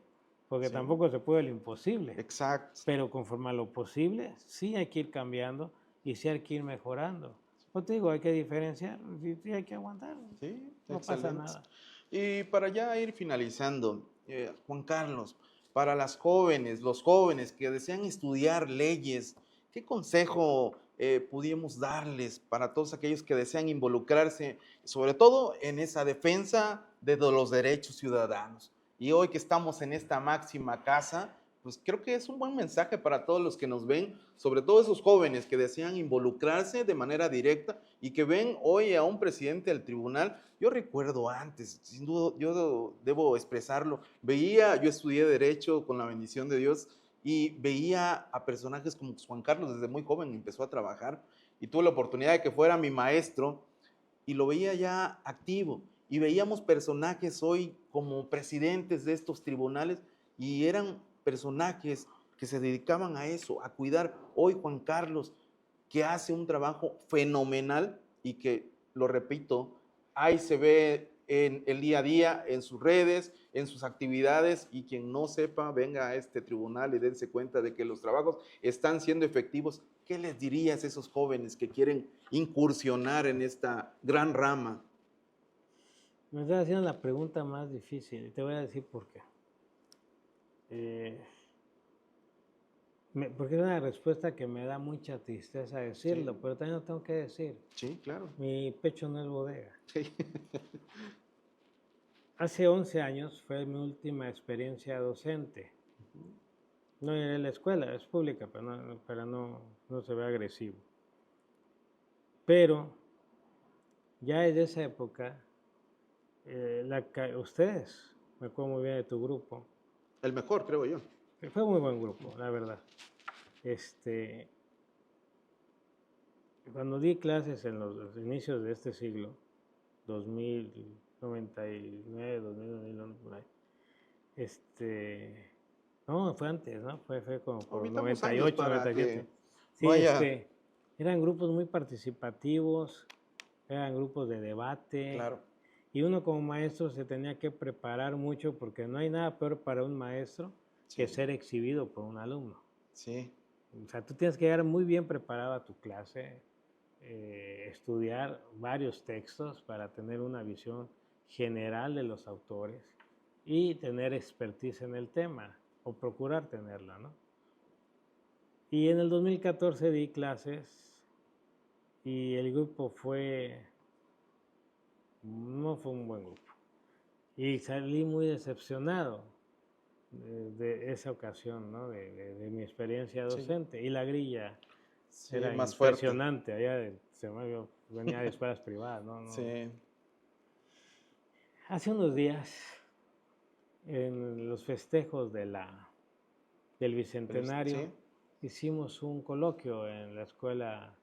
porque Sí. tampoco se puede lo imposible. Exacto. Pero conforme a lo posible, sí hay que ir cambiando y sí hay que ir mejorando. Pues te digo, hay que diferenciar, sí hay que aguantar, Sí, no pasa excelente. nada. Y para ya ir finalizando, Juan Carlos, para las jóvenes, los jóvenes que desean estudiar leyes, ¿qué consejo pudiéramos darles para todos aquellos que desean involucrarse, sobre todo en esa defensa de los derechos ciudadanos? Y hoy que estamos en esta máxima casa, pues creo que es un buen mensaje para todos los que nos ven, sobre todo esos jóvenes que desean involucrarse de manera directa y que ven hoy a un presidente del tribunal. Yo recuerdo antes, sin duda, yo debo expresarlo, yo estudié Derecho con la bendición de Dios y veía a personajes como Juan Carlos desde muy joven, empezó a trabajar y tuve la oportunidad de que fuera mi maestro y lo veía ya activo. Y veíamos personajes hoy como presidentes de estos tribunales y eran personajes que se dedicaban a eso, a cuidar. Hoy Juan Carlos, que hace un trabajo fenomenal y que, lo repito, ahí se ve en el día a día, en sus redes, en sus actividades, y quien no sepa, venga a este tribunal y dense cuenta de que los trabajos están siendo efectivos. ¿Qué les dirías a esos jóvenes que quieren incursionar en esta gran rama? Me estás haciendo la pregunta más difícil y te voy a decir por qué. Porque es una respuesta que me da mucha tristeza decirlo, Sí, pero también lo tengo que decir. sí, claro. Mi pecho no es bodega. Sí. Hace 11 años fue mi última experiencia docente. No en la escuela, es pública, pero no se ve agresivo. Pero ya desde esa época, ustedes, me acuerdo muy bien de tu grupo, El mejor, creo yo. que fue un muy buen grupo, la verdad. Cuando di clases en los inicios de este siglo, 2099, 2000, por ahí, no, fue antes, ¿no? Fue como por Omitamos años 98, para 97. que Sí, vaya. eran grupos muy participativos, eran grupos de debate, Claro. y uno como maestro se tenía que preparar mucho porque no hay nada peor para un maestro que Sí, ser exhibido por un alumno. sí, O sea, tú tienes que llegar muy bien preparado a tu clase, estudiar varios textos para tener una visión general de los autores y tener expertise en el tema, o procurar tenerla, ¿no? Y en el 2014 di clases y el grupo no fue un buen grupo. Y salí muy decepcionado de esa ocasión, ¿no? De mi experiencia sí, docente. Y la grilla sí, era más fuerte. impresionante. Yo venía de escuelas privadas, ¿no? Sí, Hace unos días, en los festejos del Bicentenario, sí, hicimos un coloquio en la Escuela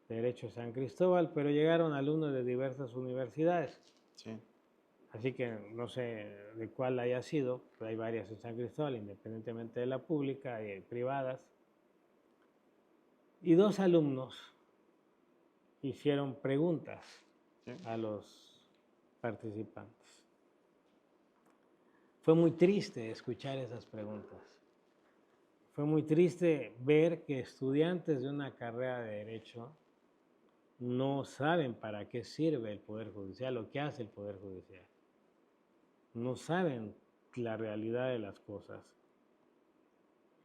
de Derecho San Cristóbal, pero llegaron alumnos de diversas universidades. sí, Así que no sé de cuál haya sido, pero hay varias en San Cristóbal, independientemente de la pública y privadas. Y dos alumnos hicieron preguntas sí, a los participantes. Fue muy triste escuchar esas preguntas. Fue muy triste ver que estudiantes de una carrera de Derecho no saben para qué sirve el Poder Judicial, lo que hace el Poder Judicial. No saben la realidad de las cosas.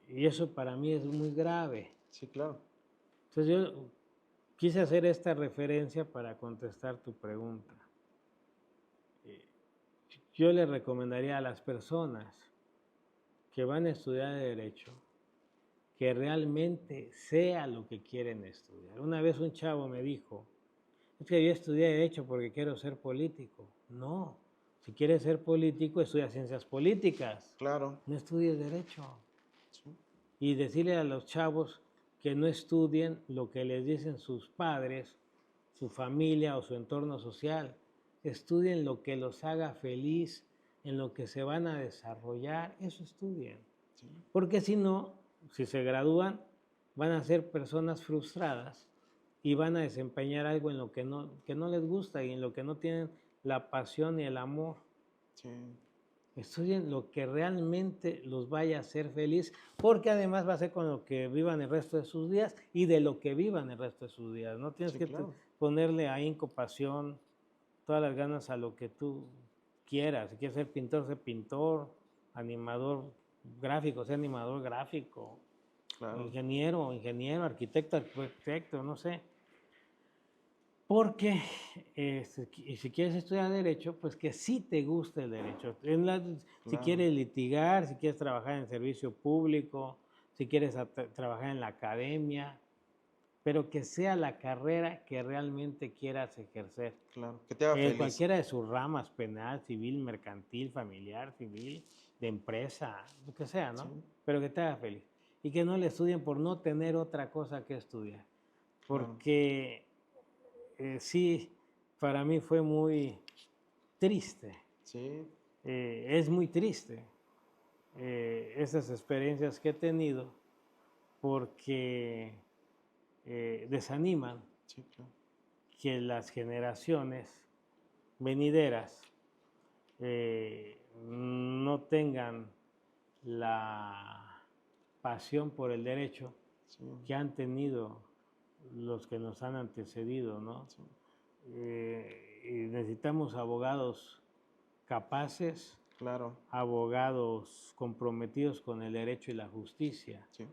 Y eso para mí es muy grave. sí, claro. Entonces yo quise hacer esta referencia para contestar tu pregunta. Yo le recomendaría a las personas que van a estudiar Derecho que realmente sea lo que quieren estudiar. Una vez un chavo me dijo, es que yo estudié Derecho porque quiero ser político. No, si quieres ser político, estudia ciencias políticas, Claro. no estudies Derecho. Sí, Y decirle a los chavos que no estudien lo que les dicen sus padres, su familia o su entorno social. Estudien lo que los haga feliz, en lo que se van a desarrollar, eso estudien. sí, Porque si no, si se gradúan, van a ser personas frustradas y van a desempeñar algo en lo que no les gusta y en lo que no tienen la pasión y el amor. sí, Estudien lo que realmente los vaya a hacer feliz, porque además va a ser con lo que vivan el resto de sus días y de lo que vivan el resto de sus días. No tienes sí, que claro. ponerle ahínco, pasión, todas las ganas a lo que tú quieras. Si quieres ser pintor, sé pintor, animador gráfico, sé animador gráfico, Claro. ingeniero, arquitecto, no sé. Porque si quieres estudiar Derecho, pues que sí te guste el Derecho. Si quieres litigar, si quieres trabajar en servicio público, si quieres trabajar en la academia, pero que sea la carrera que realmente quieras ejercer. Claro, que te haga feliz. Cualquiera de sus ramas, penal, civil, mercantil, familiar, civil, de empresa, lo que sea, ¿no? Sí. Pero que te haga feliz. Y que no le estudien por no tener otra cosa que estudiar. Porque sí, para mí fue muy triste. Sí. Es muy triste esas experiencias que he tenido porque desaniman que las generaciones venideras no tengan la pasión por el derecho que han tenido los que nos han antecedido, ¿no? Sí. Y necesitamos abogados capaces, abogados comprometidos con el derecho y la justicia. Sí.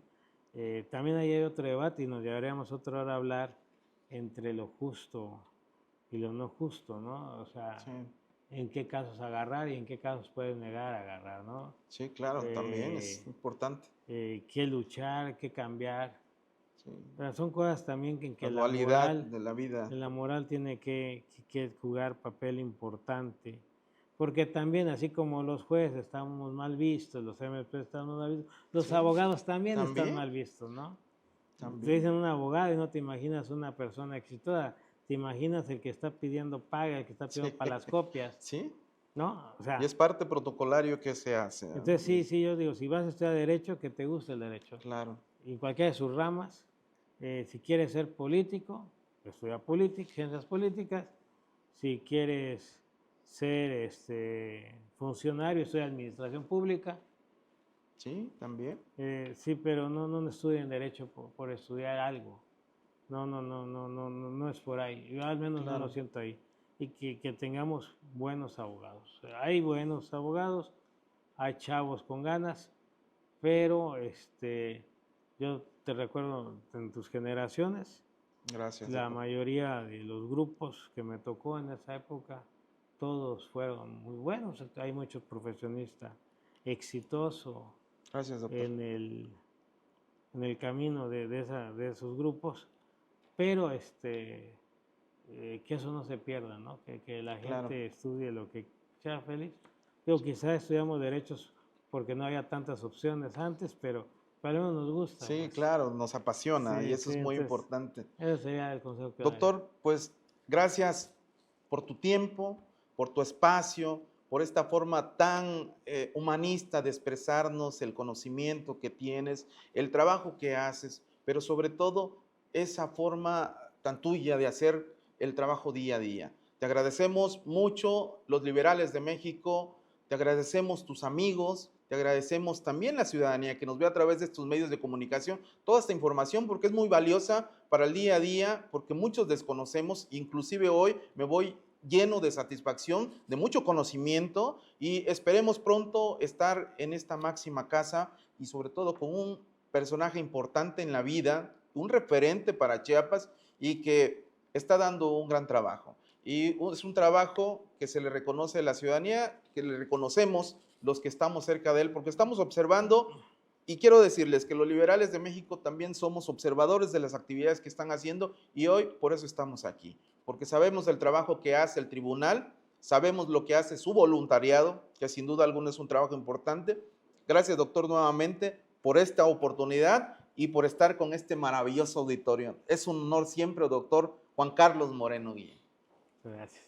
También ahí hay otro debate y nos llevaríamos otra hora a hablar entre lo justo y lo no justo, ¿no? O sea, en qué casos agarrar y en qué casos puedes negar a agarrar, ¿no? Sí, claro, también es importante. Qué luchar, qué cambiar. Sí. Pero son cosas también que la dualidad moral, de la vida. La moral tiene que jugar papel importante. Porque también, así como los jueces estamos mal vistos, los MP estamos mal vistos, los abogados también están mal vistos, ¿no? También. Te dicen un abogado y no te imaginas una persona exitosa, te imaginas el que está pidiendo paga, el que está pidiendo para las copias. Sí. ¿No? O sea, y es parte protocolario que se hace. Entonces, sí, yo digo, si vas a estudiar Derecho, que te guste el Derecho. Claro. Y cualquiera de sus ramas, si quieres ser político, estudia política, ciencias políticas. Si quieres ser funcionario, estudia administración pública. Sí, también. Sí, pero no estudien Derecho por estudiar algo. No es por ahí. Yo al menos no lo siento ahí. Y que tengamos buenos abogados. Hay buenos abogados, hay chavos con ganas, pero yo te recuerdo en tus generaciones, la mayoría de los grupos que me tocó en esa época, todos fueron muy buenos. Hay muchos profesionistas exitosos en el camino de esos grupos, pero que eso no se pierda, ¿no? Que la gente estudie lo que sea feliz. Digo, quizás estudiamos derechos porque no había tantas opciones antes, pero para mí nos gusta. Sí, pues. Claro, nos apasiona y eso es muy importante. Ese sería el consejo que Doctor, pues gracias por tu tiempo, por tu espacio, por esta forma tan humanista de expresarnos el conocimiento que tienes, el trabajo que haces, pero sobre todo esa forma tan tuya de hacer el trabajo día a día. Te agradecemos mucho los liberales de México, te agradecemos tus amigos, te agradecemos también la ciudadanía que nos ve a través de estos medios de comunicación, toda esta información porque es muy valiosa para el día a día, porque muchos desconocemos, inclusive hoy me voy lleno de satisfacción, de mucho conocimiento y esperemos pronto estar en esta máxima casa y sobre todo con un personaje importante en la vida, un referente para Chiapas y que está dando un gran trabajo. Y es un trabajo que se le reconoce a la ciudadanía, que le reconocemos los que estamos cerca de él, porque estamos observando, y quiero decirles que los liberales de México también somos observadores de las actividades que están haciendo, y hoy por eso estamos aquí, porque sabemos el trabajo que hace el tribunal, sabemos lo que hace su voluntariado, que sin duda alguna es un trabajo importante. Gracias, doctor, nuevamente por esta oportunidad y por estar con este maravilloso auditorio. Es un honor siempre, doctor Juan Carlos Moreno Guillén. Gracias.